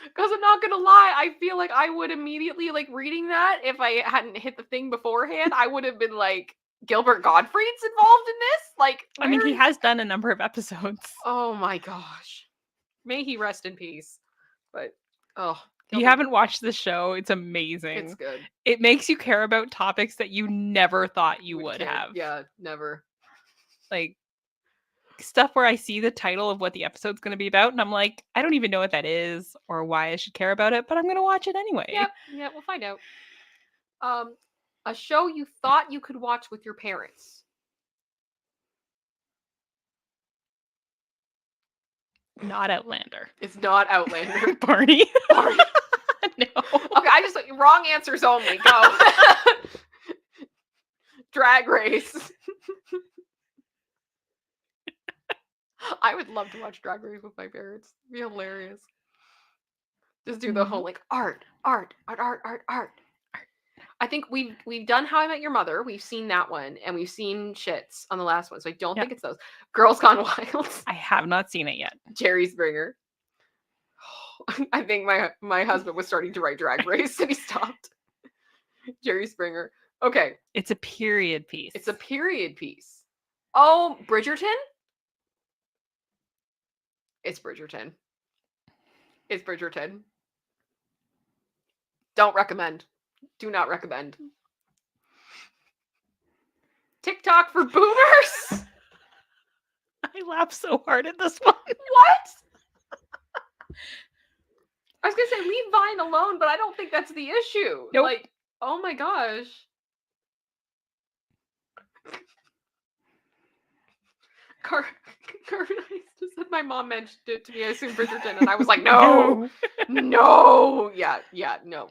[SPEAKER 1] Because I'm not gonna lie, I feel like I would immediately like reading that if I hadn't hit the thing beforehand. I would have been like, Gilbert Gottfried's involved in this? Like,
[SPEAKER 2] I mean, he has done a number of episodes.
[SPEAKER 1] Oh my gosh. May he rest in peace. But
[SPEAKER 2] if you haven't watched the show, it's amazing.
[SPEAKER 1] It's good.
[SPEAKER 2] It makes you care about topics that you never thought you would have.
[SPEAKER 1] Yeah, never.
[SPEAKER 2] Like stuff where I see the title of what the episode's going to be about, and I'm like, I don't even know what that is or why I should care about it, but I'm going to watch it anyway.
[SPEAKER 1] Yeah, we'll find out. A show you thought you could watch with your parents.
[SPEAKER 2] Not Outlander.
[SPEAKER 1] It's not Outlander.
[SPEAKER 2] Barney.
[SPEAKER 1] Barney.
[SPEAKER 2] No.
[SPEAKER 1] Okay, I just wrong answers only. Go. Drag Race. I would love to watch Drag Race with my parents. It'd be hilarious. Just do the whole like art. I think we've done How I Met Your Mother. We've seen that one, and we've seen Shits on the last one. So I don't think it's those. Girls Gone Wild.
[SPEAKER 2] I have not seen it yet.
[SPEAKER 1] Jerry Springer. I think my husband was starting to write Drag Race and he stopped. Jerry Springer. Okay.
[SPEAKER 2] It's a period piece.
[SPEAKER 1] It's a period piece. Oh, Bridgerton? It's Bridgerton. It's Bridgerton. Don't recommend. Do not recommend. TikTok for boomers?
[SPEAKER 2] I laughed so hard at this one.
[SPEAKER 1] What? I was gonna say leave Vine alone, but I don't think that's the issue.
[SPEAKER 2] Nope.
[SPEAKER 1] Like, oh my gosh. Carbonized just said my mom mentioned it to me. I assume Bridgerton, and I was like, no, no, yeah, no.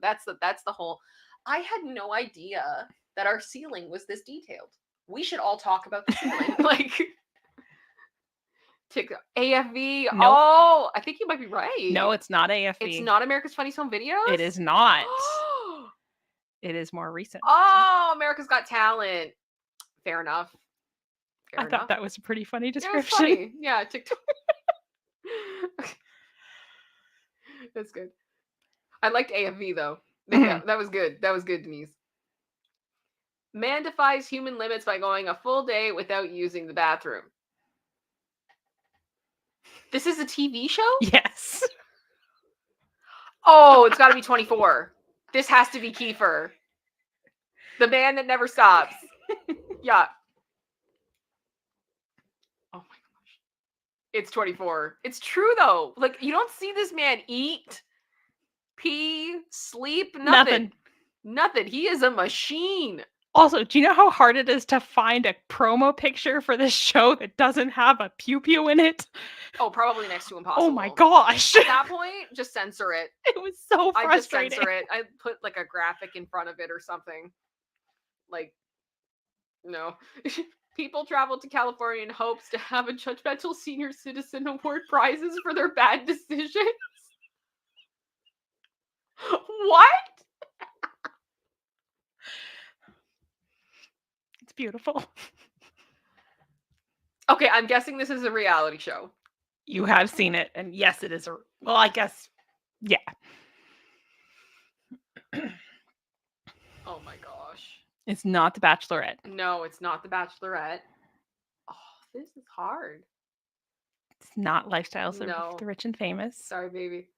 [SPEAKER 1] That's the whole. I had no idea that our ceiling was this detailed. We should all talk about the ceiling, like TikTok, AFV.
[SPEAKER 2] Nope.
[SPEAKER 1] Oh, I think you might be right.
[SPEAKER 2] No, it's not AFV.
[SPEAKER 1] It's not America's Funniest Home Videos.
[SPEAKER 2] It is not. It is more recent.
[SPEAKER 1] Oh, America's Got Talent. Fair enough.
[SPEAKER 2] I thought that was a pretty funny
[SPEAKER 1] Yeah, it's
[SPEAKER 2] description.
[SPEAKER 1] funny. Yeah, TikTok. That's good. I liked AFV though. Yeah, that was good. That was good, Denise. Man defies human limits by going a full day without using the bathroom. This is a TV show?
[SPEAKER 2] Yes.
[SPEAKER 1] Oh, it's got to be 24. This has to be Kiefer. The man that never stops. Yeah. Oh my gosh. It's 24. It's true though. Like, you don't see this man eat, pee, sleep, nothing. Nothing. He is a machine.
[SPEAKER 2] Also, do you know how hard it is to find a promo picture for this show that doesn't have a pew-pew in it?
[SPEAKER 1] Oh, probably next to impossible.
[SPEAKER 2] Oh my gosh.
[SPEAKER 1] At that point, just censor it.
[SPEAKER 2] It was so frustrating.
[SPEAKER 1] I just censor it. I put like a graphic in front of it or something. Like, no. People travel to California in hopes to have a judgmental senior citizen award prizes for their bad decisions. What?
[SPEAKER 2] It's beautiful.
[SPEAKER 1] Okay, I'm guessing this is a reality show.
[SPEAKER 2] You have seen it, and yes, it is a... Well, I guess, yeah.
[SPEAKER 1] Oh my gosh.
[SPEAKER 2] It's not The Bachelorette.
[SPEAKER 1] No, it's not The Bachelorette. Oh, this is hard.
[SPEAKER 2] It's not Lifestyles
[SPEAKER 1] No.
[SPEAKER 2] of the Rich and Famous.
[SPEAKER 1] Sorry, baby.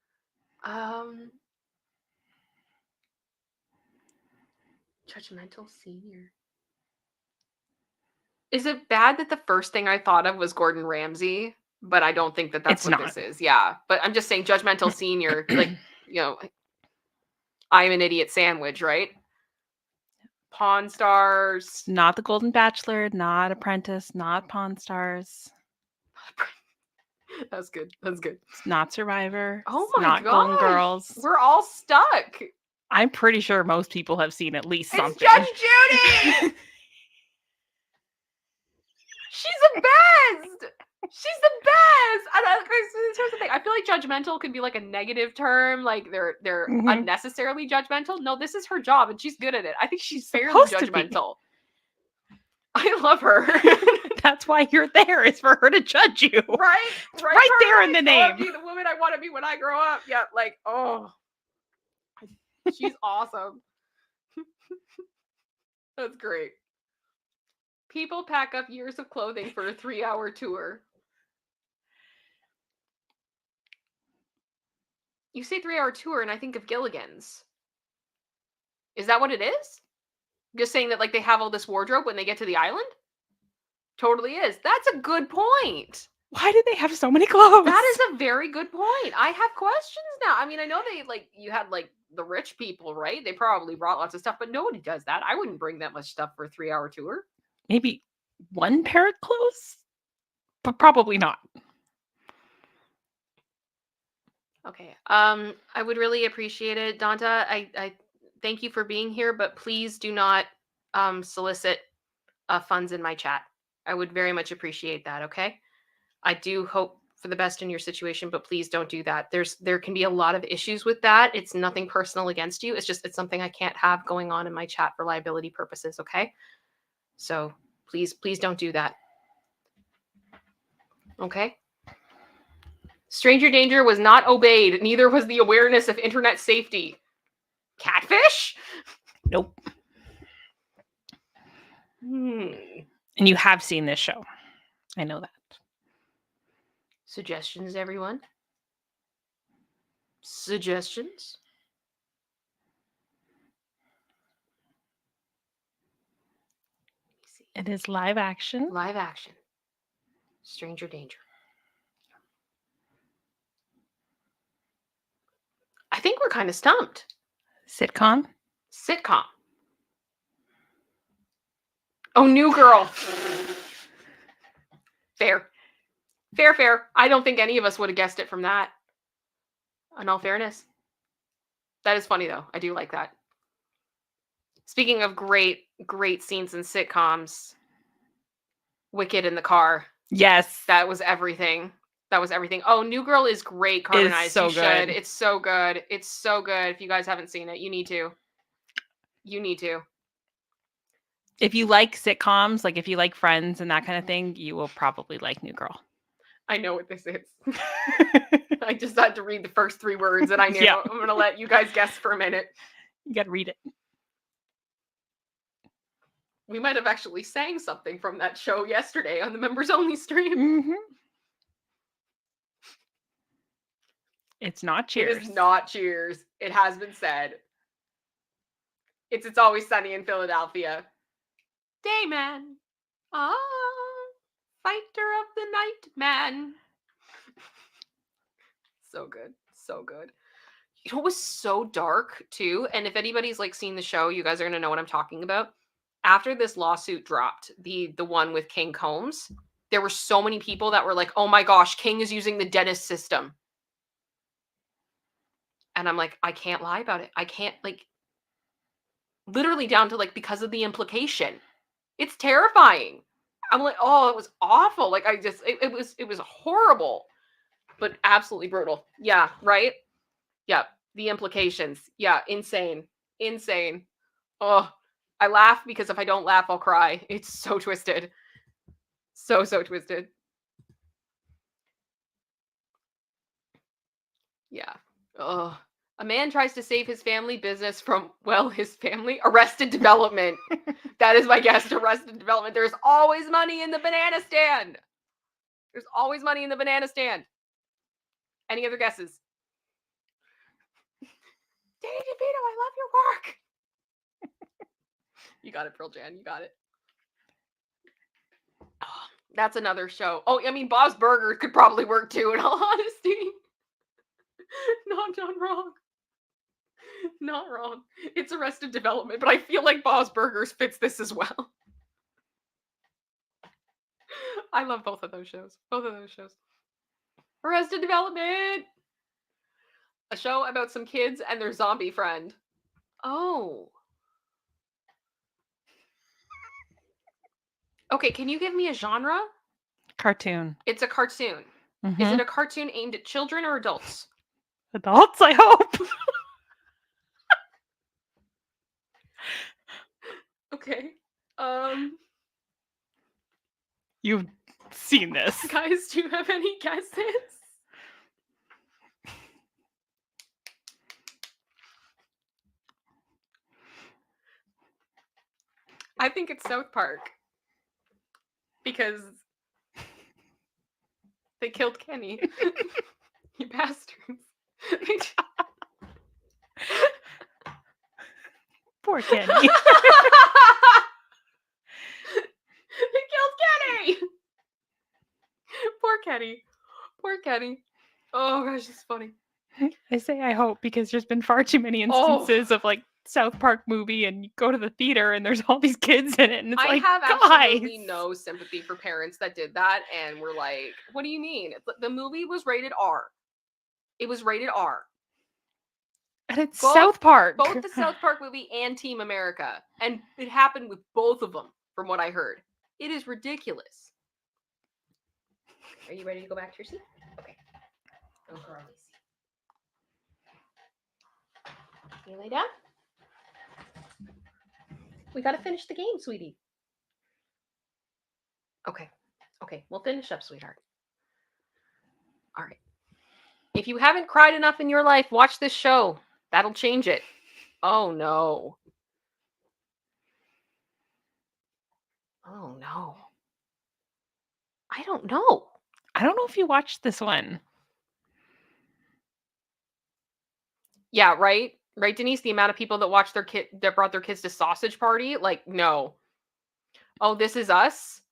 [SPEAKER 1] Judgmental senior. Is it bad that the first thing I thought of was Gordon Ramsay? But I don't think that that's
[SPEAKER 2] It's
[SPEAKER 1] what
[SPEAKER 2] not.
[SPEAKER 1] this is. Yeah. But I'm just saying judgmental senior, like, you know, I'm an idiot sandwich, right? Pawn Stars.
[SPEAKER 2] Not The Golden Bachelor, not Apprentice, not Pawn Stars.
[SPEAKER 1] That's good. That's good.
[SPEAKER 2] It's not Survivor.
[SPEAKER 1] Oh
[SPEAKER 2] it's
[SPEAKER 1] my
[SPEAKER 2] not
[SPEAKER 1] gosh.
[SPEAKER 2] Golden Girls.
[SPEAKER 1] We're all stuck.
[SPEAKER 2] I'm pretty sure most people have seen at least something.
[SPEAKER 1] It's Judge Judy! She's the best! She's the best! And here's the thing. I feel like judgmental can be like a negative term. Like they're
[SPEAKER 2] Mhm.
[SPEAKER 1] unnecessarily judgmental. No, this is her job and she's good at it. I think she's fairly
[SPEAKER 2] Supposed to be.
[SPEAKER 1] judgmental. I love her.
[SPEAKER 2] That's why you're there, is for her to judge you.
[SPEAKER 1] Right?
[SPEAKER 2] Right there in the
[SPEAKER 1] I wanna
[SPEAKER 2] name.
[SPEAKER 1] be the woman I want to be when I grow up. Yeah, like, oh. She's awesome. That's great. People pack up years of clothing for a 3-hour tour. You say 3-hour tour, and I think of Gilligan's. Is that what it is? Just saying that, like, they have all this wardrobe when they get to the island? Totally is. That's a good point.
[SPEAKER 2] Why do they have so many clothes?
[SPEAKER 1] That is a very good point. I have questions now. I mean, I know they, like, you had, like, the rich people, right? They probably brought lots of stuff, but nobody does that. I wouldn't bring that much stuff for a 3-hour tour.
[SPEAKER 2] Maybe one pair of clothes? But probably not.
[SPEAKER 1] Okay. I would really appreciate it, Donta. I thank you for being here, but please do not solicit funds in my chat. I would very much appreciate that, okay? I do hope for the best in your situation, but please don't do that. There can be a lot of issues with that. It's nothing personal against you. It's something I can't have going on in my chat for liability purposes, okay? So please don't do that. Okay? Stranger danger was not obeyed. Neither was the awareness of internet safety. Catfish?
[SPEAKER 2] Nope. And you have seen this show. I know that.
[SPEAKER 1] Suggestions, everyone? Suggestions?
[SPEAKER 2] It is live action.
[SPEAKER 1] Live action. Stranger Danger. I think we're kind of stumped.
[SPEAKER 2] Sitcom.
[SPEAKER 1] Sitcom. Oh, New Girl. Fair. Fair. I don't think any of us would have guessed it from that. In all fairness. That is funny, though. I do like that. Speaking of great scenes in sitcoms, Wicked in the car.
[SPEAKER 2] Yes.
[SPEAKER 1] That was everything. Oh, New Girl is great, Carbonized.
[SPEAKER 2] It's so
[SPEAKER 1] you
[SPEAKER 2] good.
[SPEAKER 1] should. It's so good. It's so good. If you guys haven't seen it, you need to.
[SPEAKER 2] If you like sitcoms, like if you like Friends and that kind of thing, you will probably like New Girl.
[SPEAKER 1] I know what this is. I just had to read the first 3 words and I knew.
[SPEAKER 2] Yeah.
[SPEAKER 1] I'm going to let you guys guess for a minute.
[SPEAKER 2] You got to read it.
[SPEAKER 1] We might have actually sang something from that show yesterday on the members only stream.
[SPEAKER 2] Mm-hmm. It's not Cheers.
[SPEAKER 1] It is not Cheers. It has been said. It's Always Sunny in Philadelphia. Dayman. Ah, fighter of the night man. So good. So good. You know, it was so dark too. And if anybody's like seen the show, you guys are gonna know what I'm talking about. After this lawsuit dropped, the one with King Combs, there were so many people that were like, oh my gosh, King is using the dentist system. And I'm like, I can't lie about it. I can't, like, literally down to like, because of the implication. It's terrifying. I'm like, oh, it was awful. Like, it was horrible, but absolutely brutal. Yeah, right? Yeah, the implications. Yeah, insane. Oh, I laugh because if I don't laugh, I'll cry. It's so twisted. So twisted. Yeah. Oh. A man tries to save his family business from, well, his family? Arrested Development. That is my guess. Arrested Development. There's always money in the banana stand. Any other guesses? Danny DeVito, I love your work. You got it, Pearl Jan. You got it. Oh, that's another show. Oh, I mean, Bob's Burgers could probably work too, in all honesty. Not wrong. Not wrong. It's Arrested Development, but I feel like Bob's Burgers fits this as well. I love both of those shows. Arrested Development! A show about some kids and their zombie friend. Oh. Okay, can you give me a genre?
[SPEAKER 2] Cartoon.
[SPEAKER 1] It's a cartoon.
[SPEAKER 2] Mm-hmm.
[SPEAKER 1] Is it a cartoon aimed at children or adults?
[SPEAKER 2] Adults, I hope.
[SPEAKER 1] Okay.
[SPEAKER 2] You've seen this.
[SPEAKER 1] Guys, do you have any guesses? I think it's South Park. Because they killed Kenny. You bastards.
[SPEAKER 2] Poor Kenny.
[SPEAKER 1] They killed Kenny! Poor Kenny. Oh gosh, it's funny.
[SPEAKER 2] I say I hope because there's been far too many instances of like South Park movie and you go to the theater and there's all these kids in it and it's
[SPEAKER 1] I
[SPEAKER 2] like,
[SPEAKER 1] have
[SPEAKER 2] guys.
[SPEAKER 1] absolutely no sympathy for parents that did that and were like, what do you mean? The movie was rated R. It was rated R.
[SPEAKER 2] And it's South Park.
[SPEAKER 1] Both the South Park movie and Team America. And it happened with both of them, from what I heard. It is ridiculous. Are you ready to go back to your seat? Okay. Go for our seat. Can you lay down? We got to finish the game, sweetie. Okay. We'll finish up, sweetheart. All right. If you haven't cried enough in your life, watch this show. That'll change it. Oh, no. Oh, no. I don't know.
[SPEAKER 2] I don't know if you watched this one.
[SPEAKER 1] Yeah, right? Right, Denise? The amount of people that watched that brought their kids to sausage party? Like, no. Oh, This Is Us?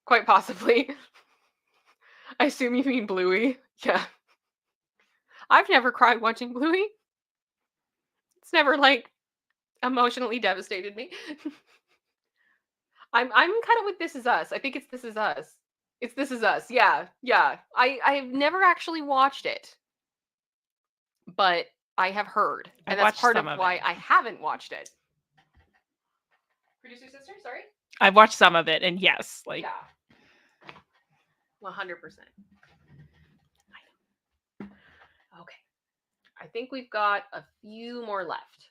[SPEAKER 1] Quite possibly. I assume you mean Bluey. Yeah. I've never cried watching Bluey. It's never, like, emotionally devastated me. I'm kind of with This Is Us. I think it's This Is Us. It's This Is Us. Yeah. I've never actually watched it, but I have heard, and that's
[SPEAKER 2] watched
[SPEAKER 1] part of
[SPEAKER 2] some of
[SPEAKER 1] why
[SPEAKER 2] it.
[SPEAKER 1] I haven't watched it. Producer sister, sorry.
[SPEAKER 2] I've watched some of it, and yes, like
[SPEAKER 1] Yeah. 100%. Okay. I think we've got a few more left.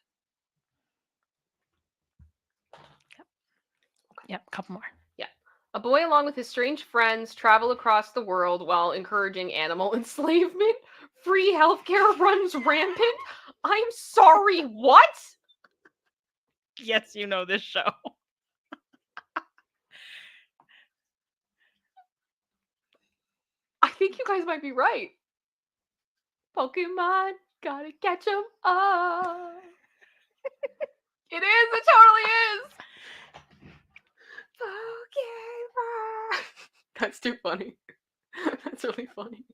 [SPEAKER 2] Yep, a couple more.
[SPEAKER 1] Yeah. A boy along with his strange friends travel across the world while encouraging animal enslavement. Free healthcare runs rampant. I'm sorry, what?
[SPEAKER 2] Yes, you know this show.
[SPEAKER 1] I think you guys might be right. Pokemon, gotta catch 'em all. It is, it totally is. Pokemon. That's too funny. That's really funny.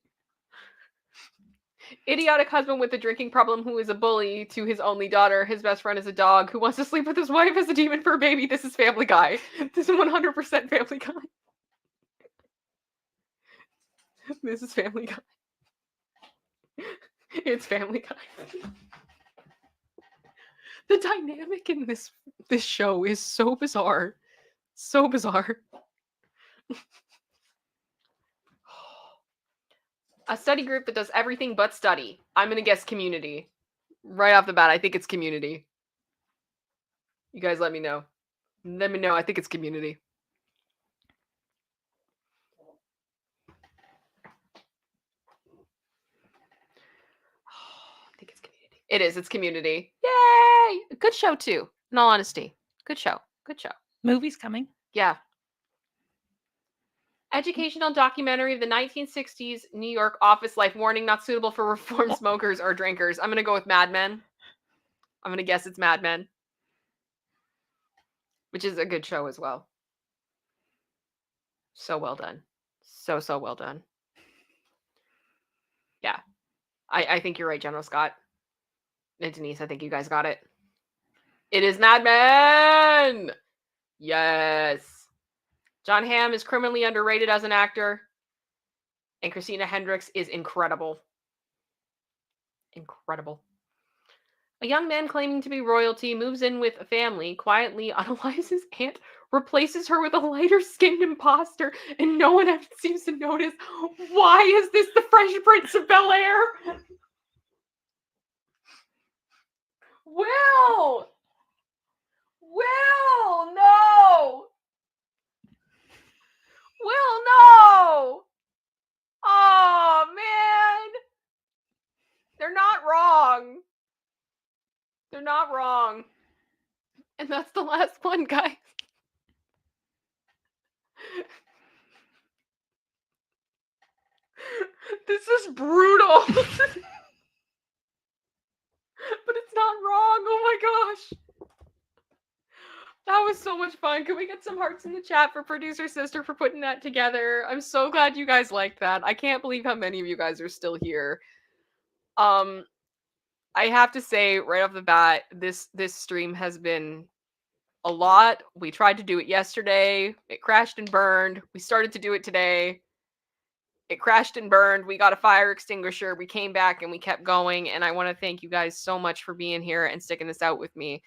[SPEAKER 1] Idiotic husband with a drinking problem who is a bully to his only daughter. His best friend is a dog who wants to sleep with his wife as a demon for a baby. This is Family Guy. This is 100% Family Guy. This is Family Guy. It's Family Guy. The dynamic in this show is so bizarre. So bizarre. A study group that does everything but study. I'm gonna guess Community. Right off the bat, I think it's Community. You guys let me know. Let me know. I think it's Community. I think it's Community. It is. It's Community. Yay! Good show, too. In all honesty. Good show. Good show.
[SPEAKER 2] Movie's coming.
[SPEAKER 1] Yeah. Educational documentary of the 1960s New York office life. Warning, not suitable for reformed smokers or drinkers. I'm going to go with Mad Men. I'm going to guess it's Mad Men. Which is a good show as well. So well done. So well done. Yeah. I think you're right, General Scott. And Denise, I think you guys got it. It is Mad Men! Yes. John Hamm is criminally underrated as an actor. And Christina Hendricks is incredible. Incredible. A young man claiming to be royalty moves in with a family, quietly unalives his aunt, replaces her with a lighter-skinned imposter, and no one ever seems to notice. Why is this the Fresh Prince of Bel-Air? Will! Will, no! Will, no! Oh, man! They're not wrong. They're not wrong. And that's the last one, guys. This is brutal. But it's not wrong. Oh my gosh. That was so much fun. Can we get some hearts in the chat for producer sister for putting that together? I'm so glad you guys liked that. I can't believe how many of you guys are still here. I have to say right off the bat, this stream has been a lot. We tried to do it yesterday. It crashed and burned. We started to do it today. It crashed and burned. We got a fire extinguisher. We came back and we kept going. And I want to thank you guys so much for being here and sticking this out with me.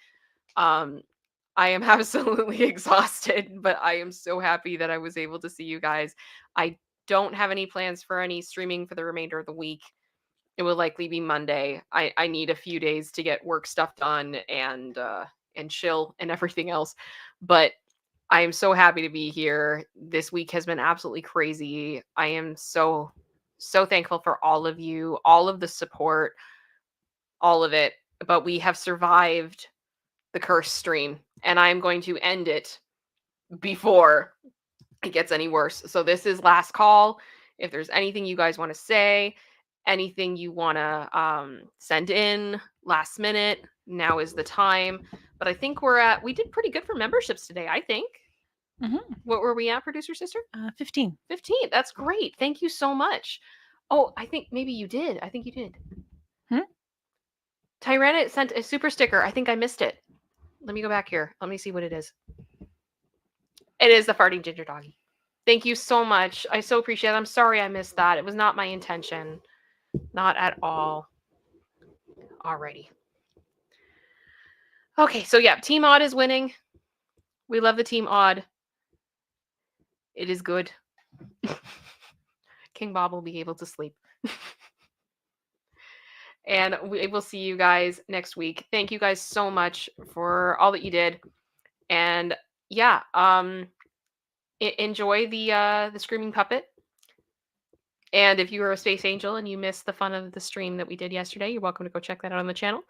[SPEAKER 1] I am absolutely exhausted, but I am so happy that I was able to see you guys. I don't have any plans for any streaming for the remainder of the week. It will likely be Monday. I need a few days to get work stuff done and chill and everything else. But I am so happy to be here. This week has been absolutely crazy. I am so thankful for all of you, all of the support, all of it. But we have survived the curse stream, and I am going to end it before it gets any worse. So this is last call. If there's anything you guys want to say, anything you want to send in last minute, now is the time. But I think we did pretty good for memberships today, I think.
[SPEAKER 2] Mm-hmm.
[SPEAKER 1] What were we at, producer sister?
[SPEAKER 2] 15.
[SPEAKER 1] 15. That's great. Thank you so much. Oh, I think maybe you did. I think you did. Tyrone sent a super sticker. I think I missed it. Let me go back here. Let me see what it is. It is the farting ginger doggy. Thank you so much. I so appreciate it. I'm sorry I missed that. It was not my intention. Not at all. Alrighty. Okay, so yeah, Team Odd is winning. We love the Team Odd. It is good. King Bob will be able to sleep. And we will see you guys next week. Thank you guys so much for all that you did. And yeah, enjoy the screaming puppet. And if you are a space angel and you missed the fun of the stream that we did yesterday, you're welcome to go check that out on the channel.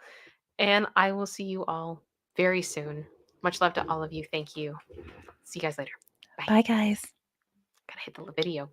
[SPEAKER 1] And I will see you all very soon. Much love to all of you. Thank you. See you guys later.
[SPEAKER 2] Bye, guys.
[SPEAKER 1] Gotta hit the video.